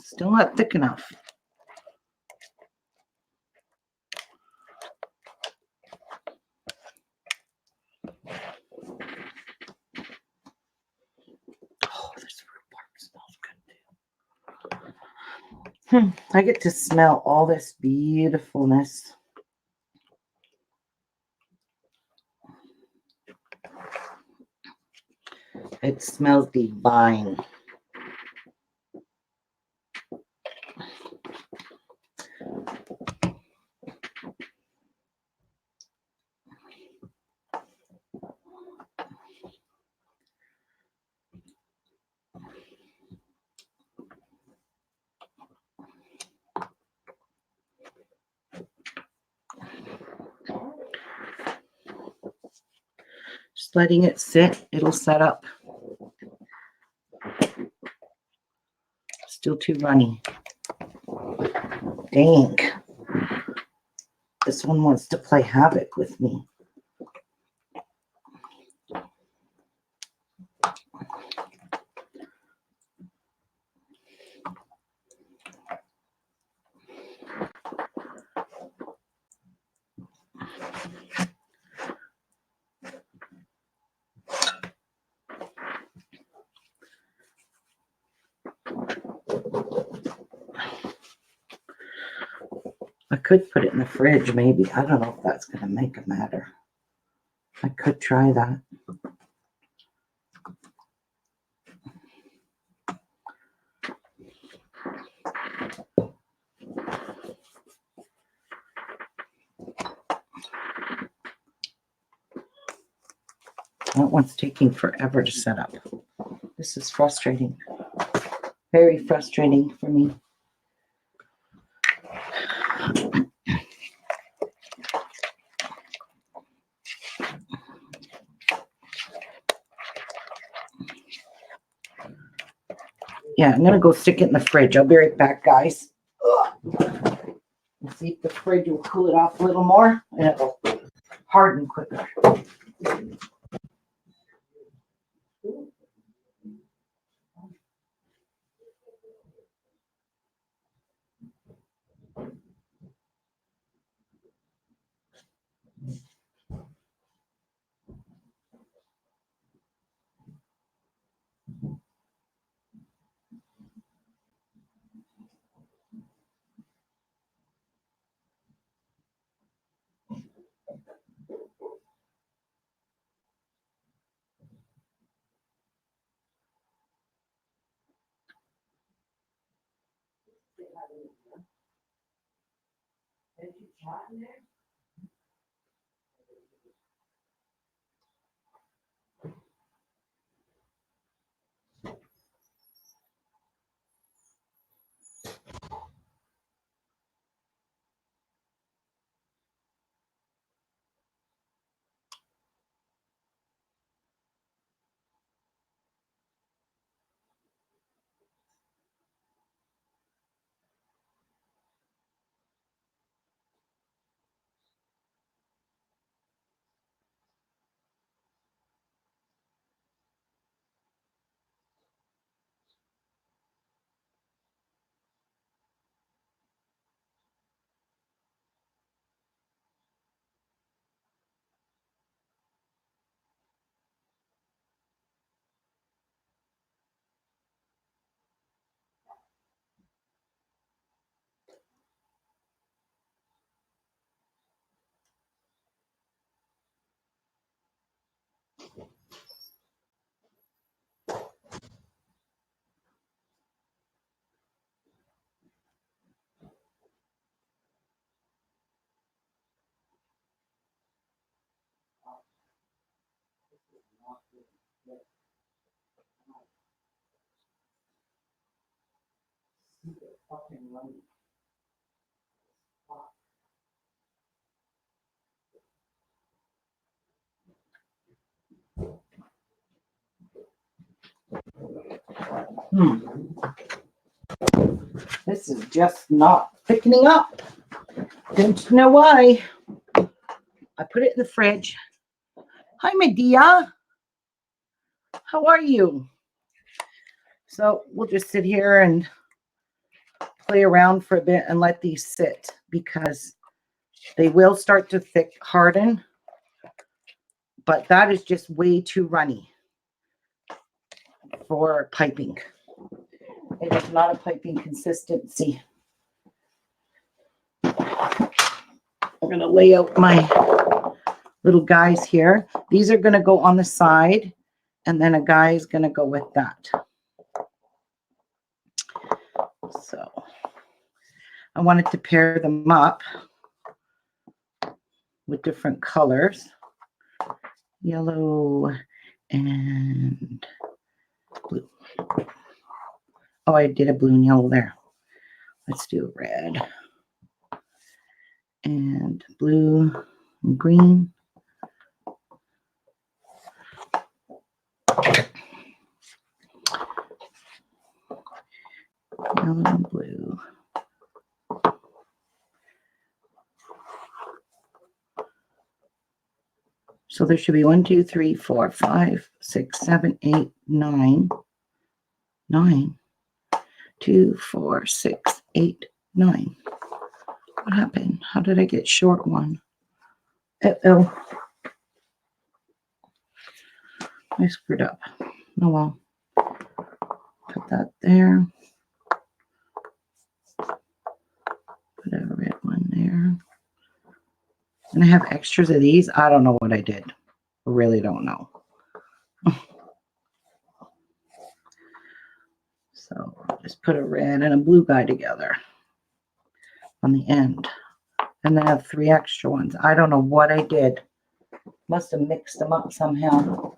Still not thick enough. Oh, this rhubarb smells good too. I get to smell all this beautifulness. It smells divine. Just letting it sit, it'll set up. Still too runny. Dang. This one wants to play havoc with me. I could put it in the fridge, maybe. I don't know if that's going to make a matter. I could try that. That one's taking forever to set up. This is frustrating. Very frustrating for me. Yeah, I'm going to go stick it in the fridge. I'll be right back, guys. Ugh. Let's see if the fridge will cool it off a little more and it'll harden quicker. This is just not thickening up. Don't know why. I put it in the fridge. Hi, Medea. How are you? So we'll just sit here and play around for a bit and let these sit because they will start to harden, but that is just way too runny for piping. It is not a piping consistency. I'm going to lay out my little guys here. These are going to go on the side, and then a guy is going to go with that. So I wanted to pair them up with different colors, yellow and blue. Oh, I did a blue and yellow there. Let's do red and blue and green. Yellow and blue. So there should be 1, 2, 3, 4, 5, 6, 7, 8, 9. 9. 2, 4, 6, 8, 9. What happened? How did I get short one? Uh-oh. I screwed up. Oh well. Put that there. Put a red one there. And I have extras of these. I don't know what I did. I really don't know. So I'll just put a red and a blue guy together on the end. And then I have 3 extra ones. I don't know what I did. Must have mixed them up somehow.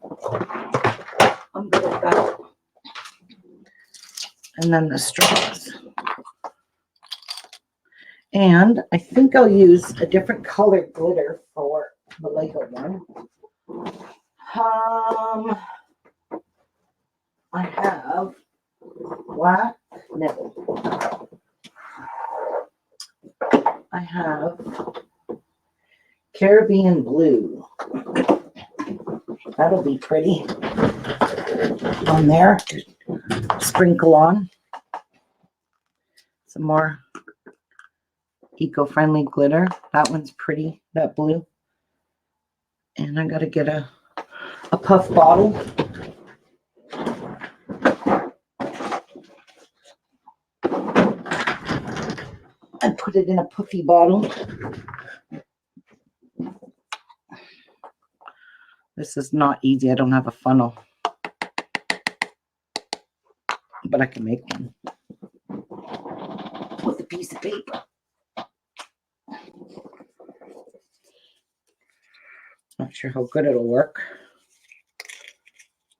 I'm good at that. And then the straws. And I think I'll use a different colored glitter for the Lego one. I have black? No. I have Caribbean blue. That'll be pretty on there to sprinkle on. Some more eco-friendly glitter. That one's pretty, that blue. And I gotta get a puff bottle. And put it in a puffy bottle. This is not easy. I don't have a funnel. But I can make one with a piece of paper. Not sure how good it'll work.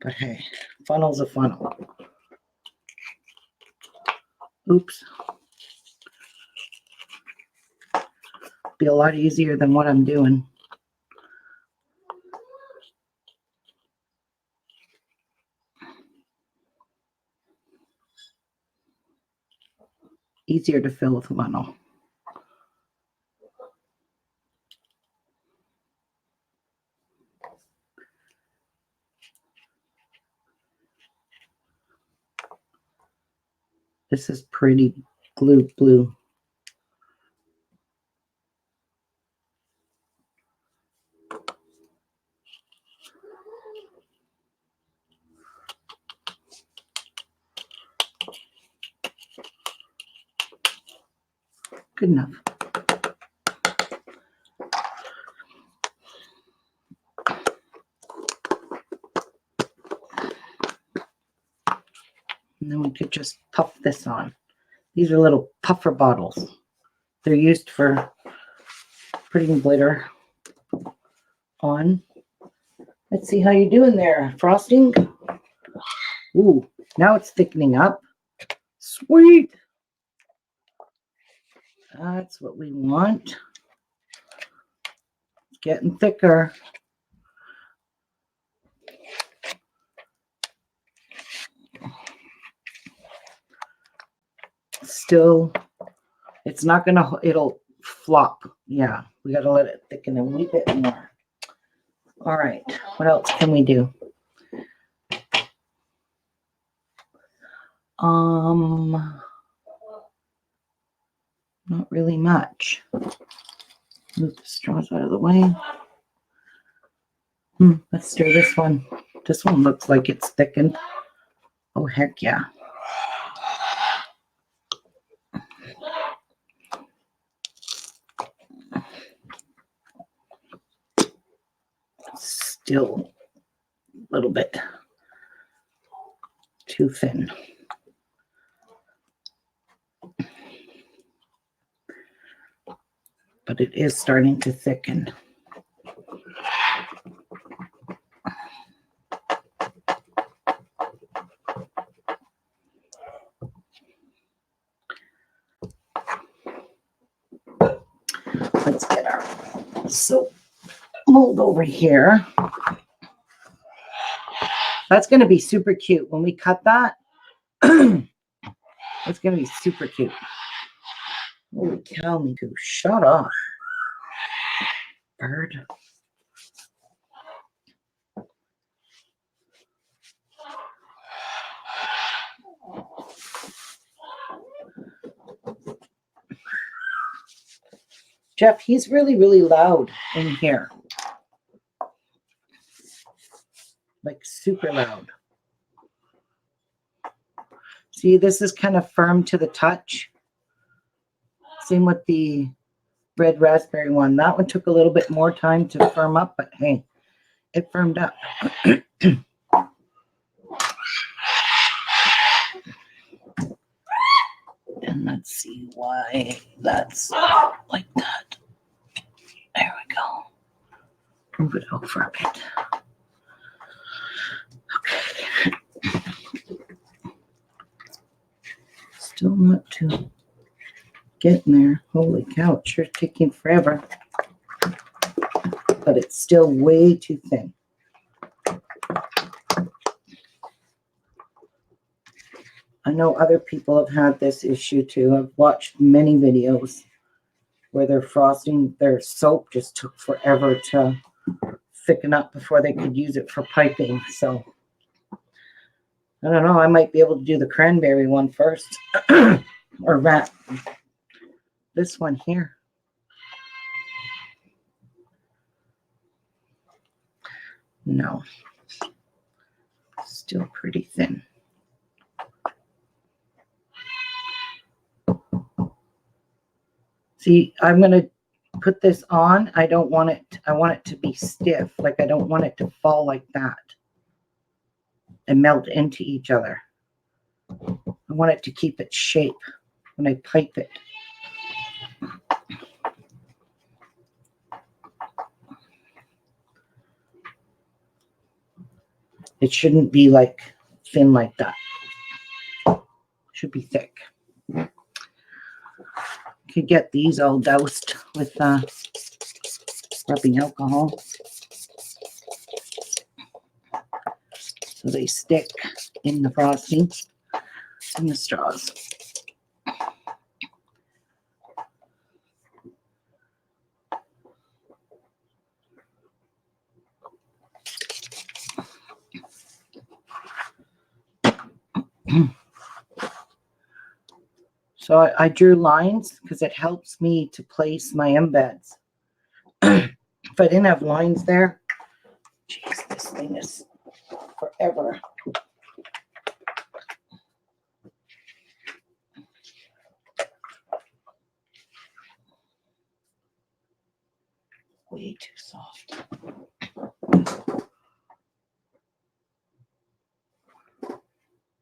But hey, funnel's a funnel. Oops. Be a lot easier than what I'm doing. Easier to fill with a funnel. This is pretty blue. Good enough. And then we could just puff this on. These are little puffer bottles. They're used for putting glitter on. Let's see how you're doing there. Frosting. Ooh, now it's thickening up. Sweet. That's what we want. It's getting thicker. Still, it's not gonna, it'll flop. Yeah, we gotta let it thicken a wee bit more. All right, what else can we do? Not really much. Move the straws out of the way. Let's stir this one. This one looks like it's thickened. Oh, heck yeah. Still a little bit too thin. But it is starting to thicken. Let's get our soap mold over here. That's going to be super cute when we cut that. It's going to be super cute. Holy cow, Miku, shut up, bird. Jeff, he's really, really loud in here. Like super loud. See, this is kind of firm to the touch. Same with the red raspberry one. That one took a little bit more time to firm up, but hey, it firmed up. And let's see why that's like that. There we go. Move it out for a bit. Okay. Still not too getting there. Holy cow, it's sure taking forever. But it's still way too thin. I know other people have had this issue too. I've watched many videos where their frosting, their soap just took forever to thicken up before they could use it for piping. So I don't know. I might be able to do the cranberry one first. Or that. This one here. No. Still pretty thin. See, I'm going to put this on. I don't want it. I want it to be stiff. Like I don't want it to fall like that and melt into each other. I want it to keep its shape when I pipe it. It shouldn't be like thin like that. It should be thick. Could get these all doused with rubbing alcohol so they stick in the frosting and the straws. So I drew lines because it helps me to place my embeds. If I didn't have lines there, geez, this thing is forever. Way too soft.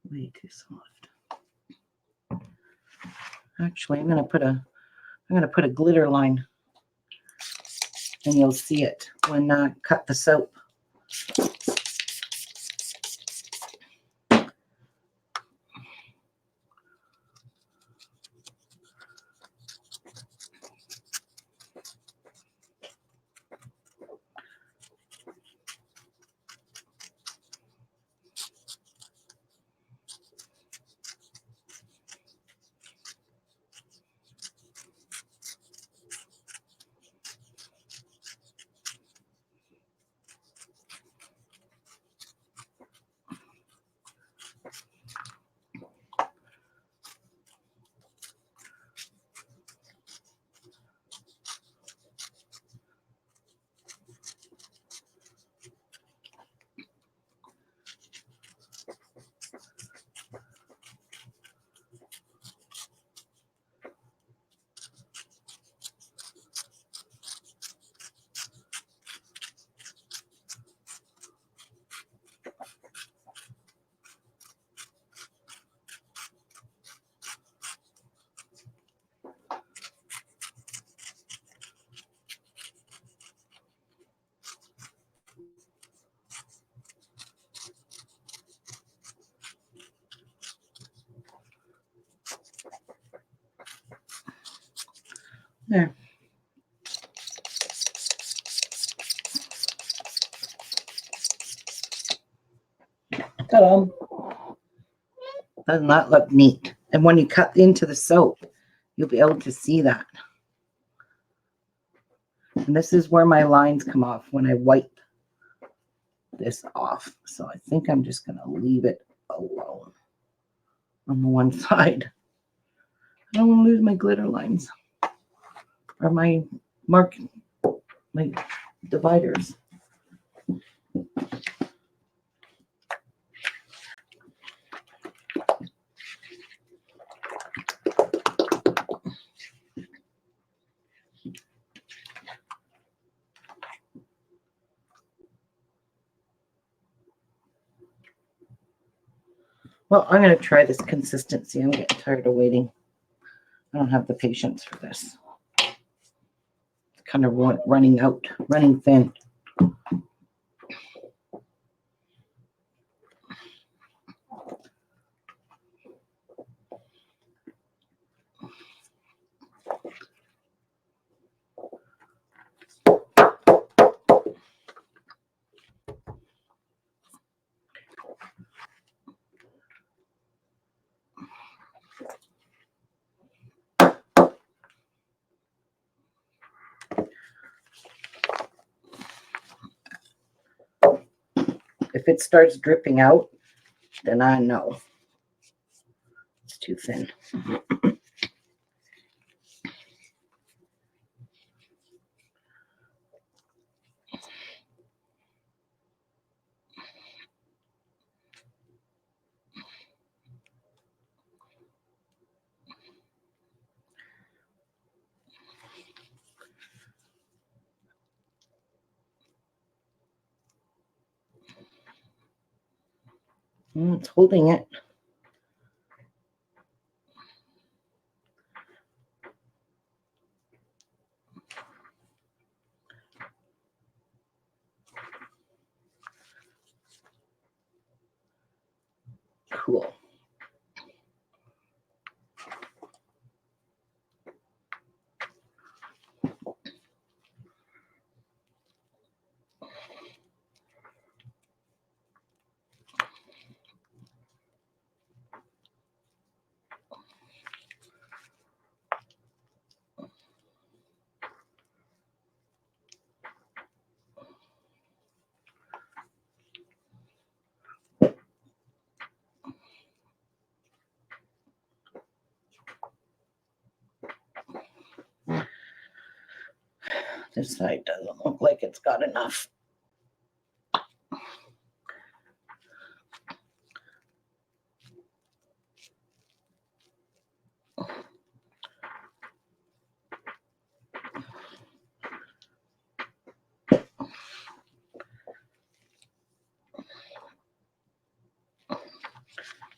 Way too soft. Actually, I'm gonna put a glitter line, and you'll see it when I cut the soap. There. Ta-da. Doesn't that look neat? And when you cut into the soap, you'll be able to see that. And this is where my lines come off when I wipe this off. So I think I'm just going to leave it alone on the one side. I don't want to lose my glitter lines or my dividers. Well, I'm going to try this consistency. I'm getting tired of waiting. I don't have the patience for this. It's kind of running out, running thin. If it starts dripping out, then I know it's too thin. It's holding it. Cool. This side doesn't look like it's got enough.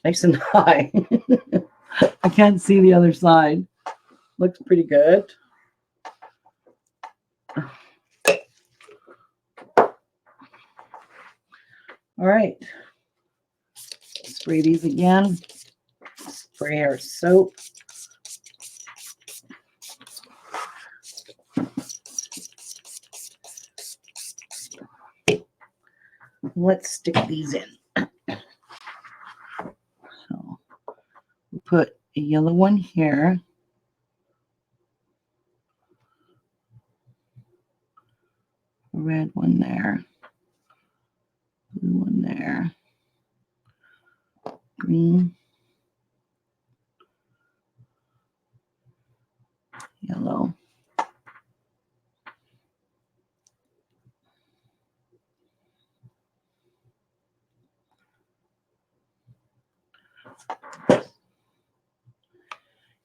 Nice and high. I can't see the other side. Looks pretty good. All right. Spray these again. Spray our soap. Let's stick these in. So we'll put a yellow one here. A red one there. Blue one there. Green. Yellow.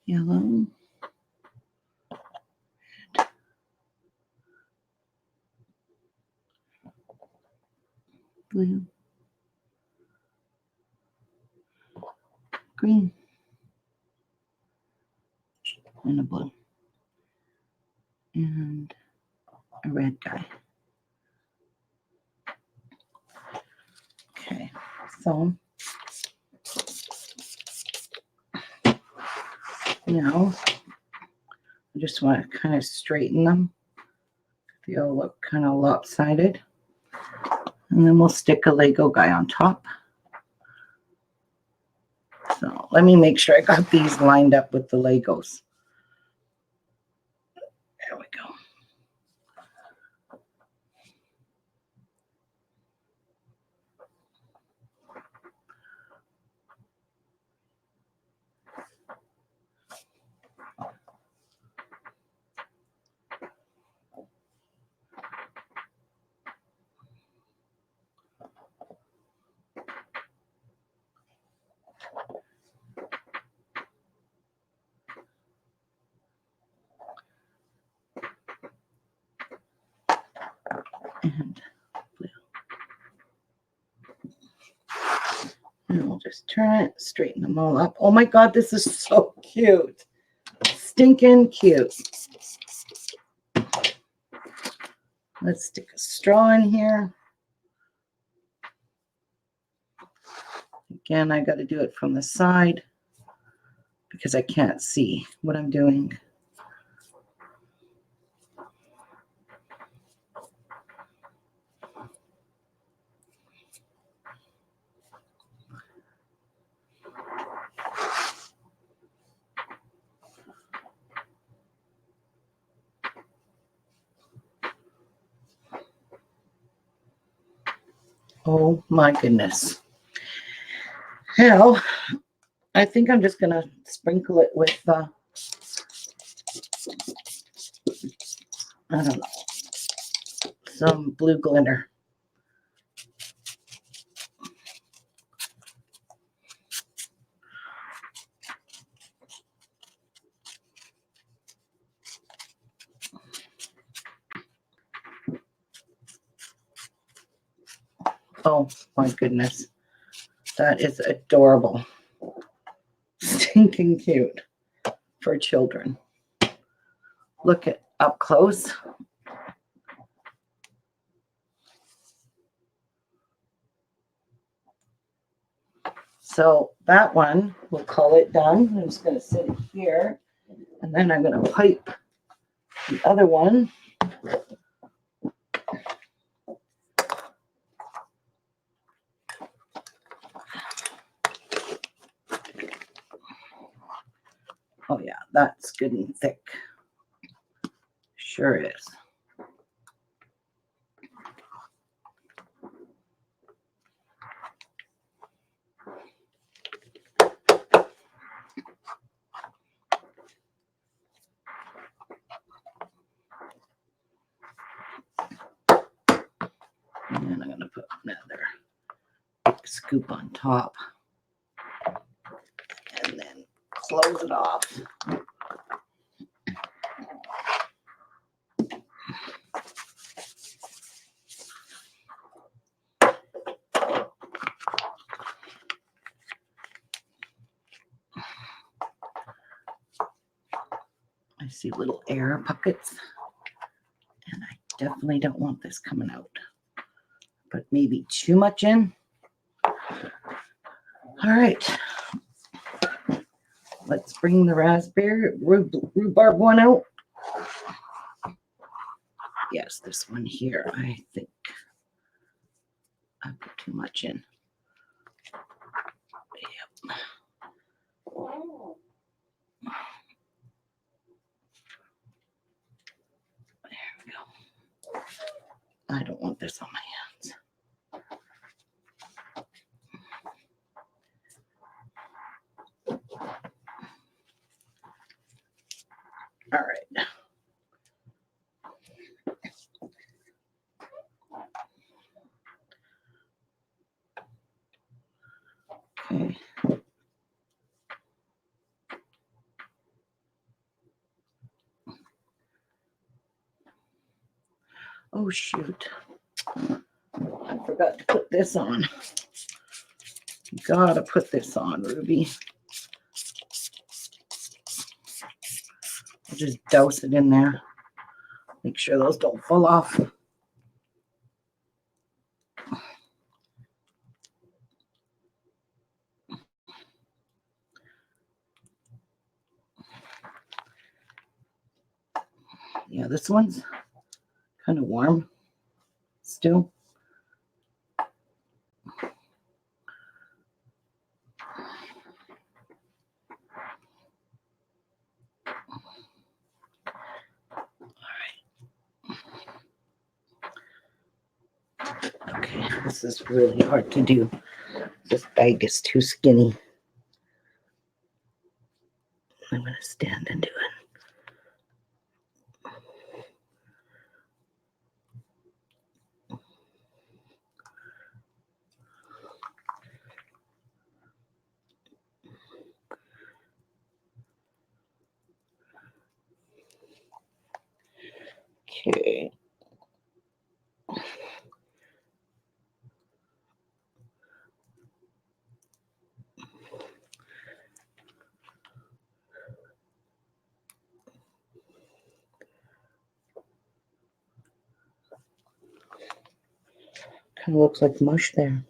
Yellow. Blue. Green. And a blue. And a red guy. Okay, so now I just want to kind of straighten them. They all look kind of lopsided. And then we'll stick a Lego guy on top. So let me make sure I got these lined up with the Legos. There we go. And blue. And we'll just turn it, straighten them all up. Oh my God, this is so cute. Stinking cute. Let's stick a straw in here. Again, I got to do it from the side because I can't see what I'm doing. Oh my goodness. Now, I think I'm just going to sprinkle it with, I don't know, some blue glitter. Oh my goodness. That is adorable. Stinking cute for children. Look at up close. So that one, we'll call it done. I'm just going to sit it here. And then I'm going to pipe the other one. Oh yeah, that's good and thick. Sure is. And then I'm going to put another big scoop on top. And then close it off. I see little air pockets. And I definitely don't want this coming out. But maybe too much in. All right. Let's bring the raspberry rhubarb one out. Yes, this one here, I think I put too much in. Yep. There we go. I don't want this on my hands. All right. Okay. Oh, shoot. I forgot to put this on. Gotta put this on, Ruby. I'll just douse it in there. Make sure those don't fall off. Yeah, this one's kind of warm still. Okay, this is really hard to do. This bag is too skinny. I'm going to stand and do it. Okay. Kind of looks like mush there.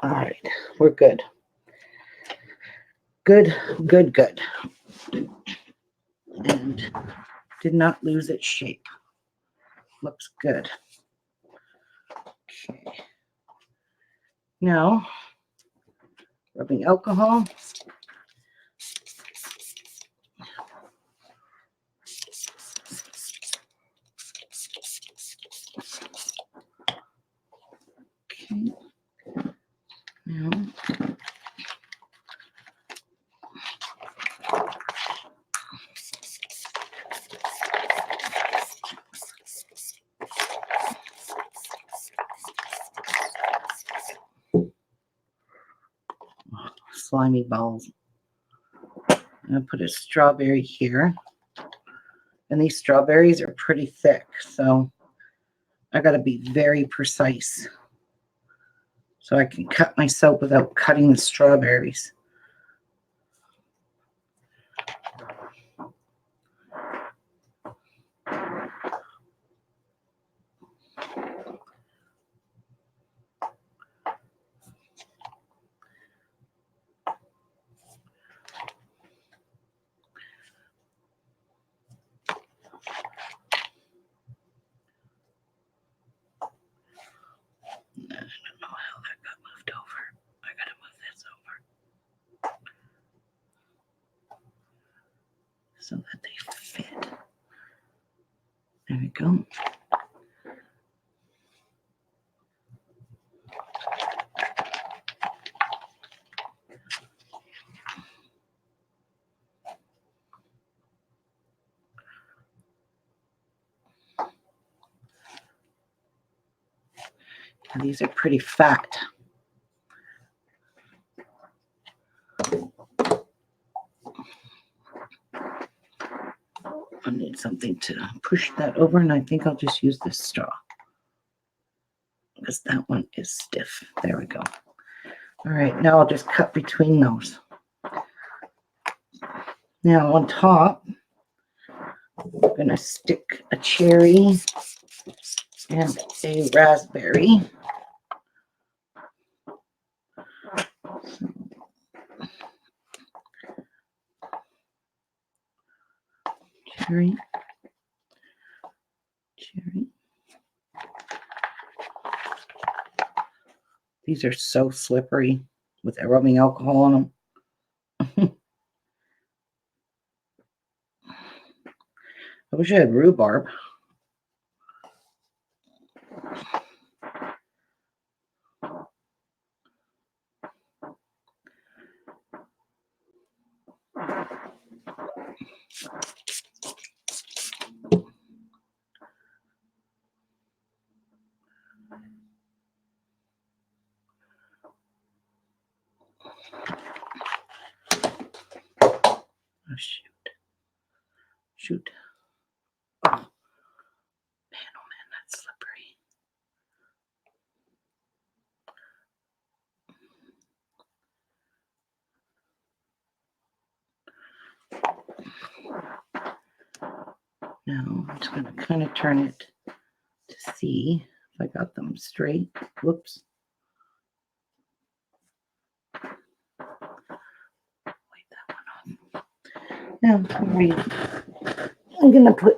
All right, we're good. Good, good, good. And did not lose its shape. Looks good. Okay. Now, rubbing alcohol. Okay. Now, slimy balls. I'm going to put a strawberry here. And these strawberries are pretty thick, so I got to be very precise so I can cut my soap without cutting the strawberries. I don't know how that got moved over. I got to move this over so that they fit. There we go. And these are pretty fat. I need something to push that over, and I think I'll just use this straw because that one is stiff. There we go. All right, now I'll just cut between those. Now on top, I'm going to stick a cherry and a raspberry. Cherry. These are so slippery with rubbing alcohol on them. I wish I had rhubarb. Oh, shoot. Oh, man, that's slippery. Now I'm just going to kind of turn it to see if I got them straight. Whoops. Wipe that one off. Now I'm going to put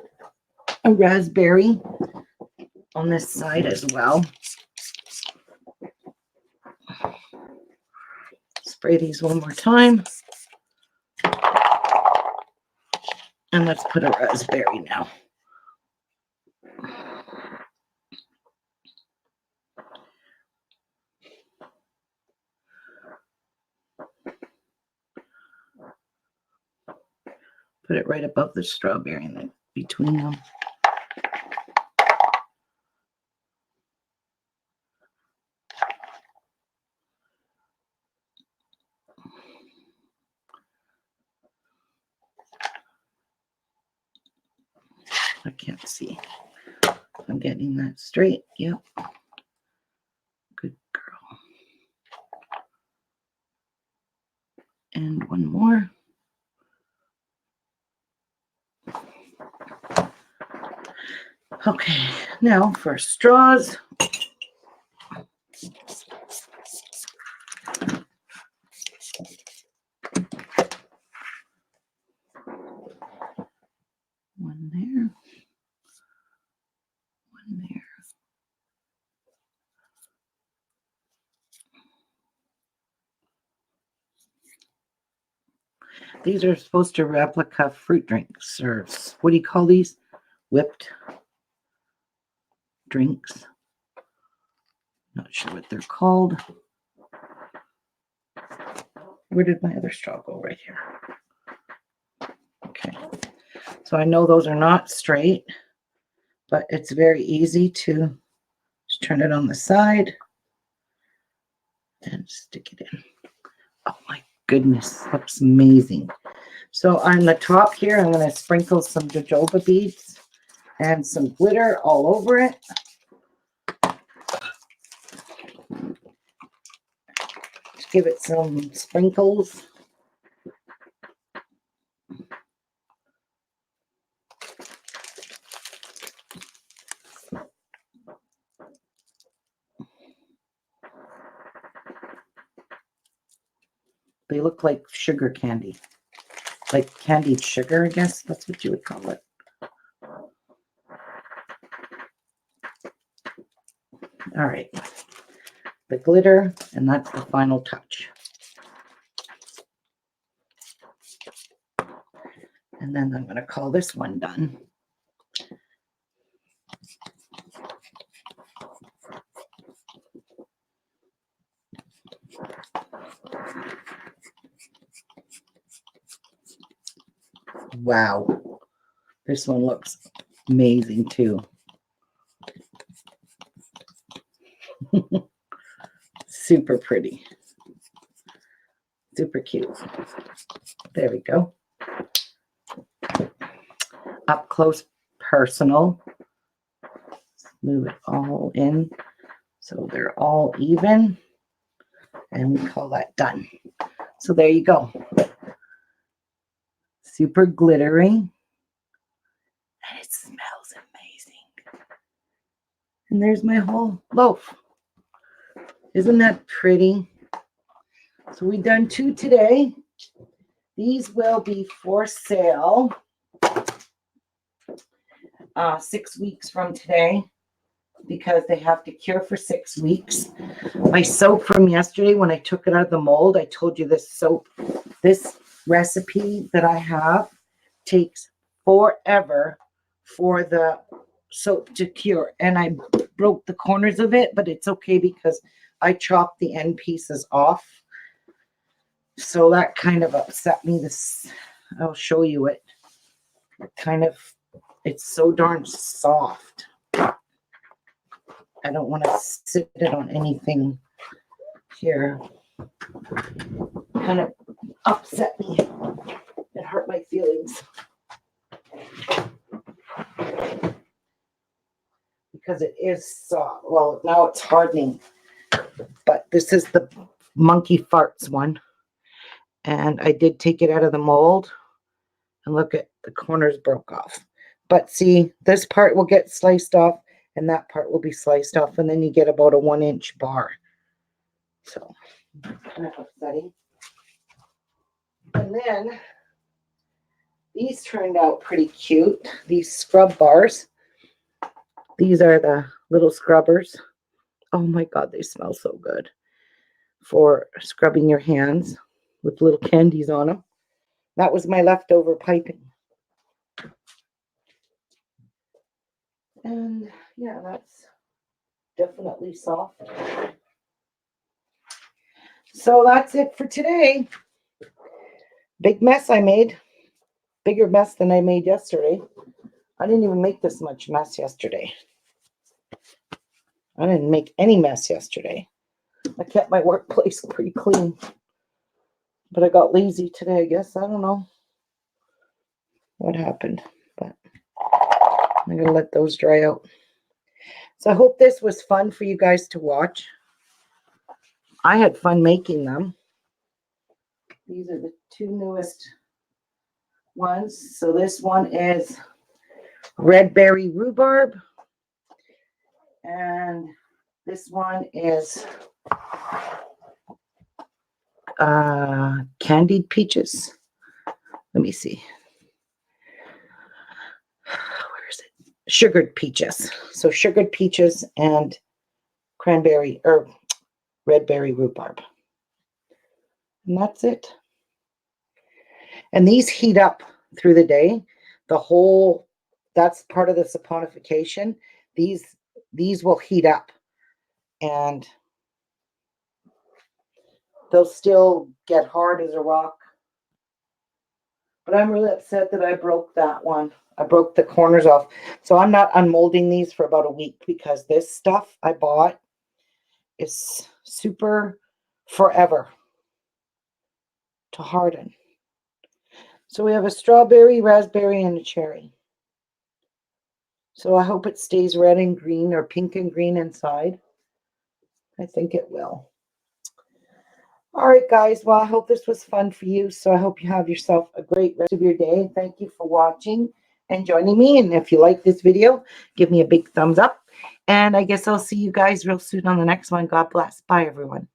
a raspberry on this side as well. Spray these one more time. And let's put a raspberry now. Put it right above the strawberry and then between them. I can't see. I'm getting that straight. Yep. Good girl. And one more. Okay, now for straws. These are supposed to replica fruit drinks, or what do you call these? Whipped drinks. Not sure what they're called. Where did my other straw go? Right here. Okay. So I know those are not straight, but it's very easy to just turn it on the side and stick it in. Oh my goodness, looks amazing. So on the top here, I'm going to sprinkle some jojoba beads and some glitter all over it. Just give it some sprinkles. They look like sugar candy. Like candied sugar, I guess that's what you would call it. All right. The glitter, and that's the final touch. And then I'm going to call this one done. Wow. This one looks amazing too. Super pretty. Super cute. There we go. Up close personal. Move it all in so they're all even. And we call that done. So there you go. Super glittery. And it smells amazing. And there's my whole loaf. Isn't that pretty? So we've done 2 today. These will be for sale 6 weeks from today because they have to cure for 6 weeks. My soap from yesterday, when I took it out of the mold, I told you this soap, this recipe that I have takes forever for the soap to cure. And I broke the corners of it, but it's okay because I chopped the end pieces off. So that kind of upset me. This, I'll show you it. It's so darn soft. I don't want to sit it on anything here. Kind of upset me. It hurt my feelings. Because it is soft. Well, now it's hardening. But this is the monkey farts one. And I did take it out of the mold. And look at the corners broke off. But see, this part will get sliced off. And that part will be sliced off. And then you get about a 1-inch bar. So, kind of upsetting. And then, these turned out pretty cute. These scrub bars. These are the little scrubbers. Oh my God, they smell so good. For scrubbing your hands with little candies on them. That was my leftover piping. And yeah, that's definitely soft. So that's it for today. Big mess I made. Bigger mess than I made yesterday. I didn't even make this much mess yesterday. I didn't make any mess yesterday. I kept my workplace pretty clean. But I got lazy today, I guess. I don't know what happened. But I'm going to let those dry out. So I hope this was fun for you guys to watch. I had fun making them. These are the 2 newest ones. So this one is red berry rhubarb. And this one is candied peaches. Let me see. Where is it? Sugared peaches. So sugared peaches and cranberry or red berry rhubarb. And that's it. And these heat up through the day. That's part of the saponification. These will heat up and they'll still get hard as a rock. But I'm really upset that I broke that one. I broke the corners off. So I'm not unmolding these for about a week because this stuff I bought is super forever to harden. So we have a strawberry, raspberry, and a cherry. So I hope it stays red and green or pink and green inside. I think it will. All right, guys. Well, I hope this was fun for you. So I hope you have yourself a great rest of your day. Thank you for watching and joining me. And if you like this video, give me a big thumbs up. And I guess I'll see you guys real soon on the next one. God bless. Bye, everyone.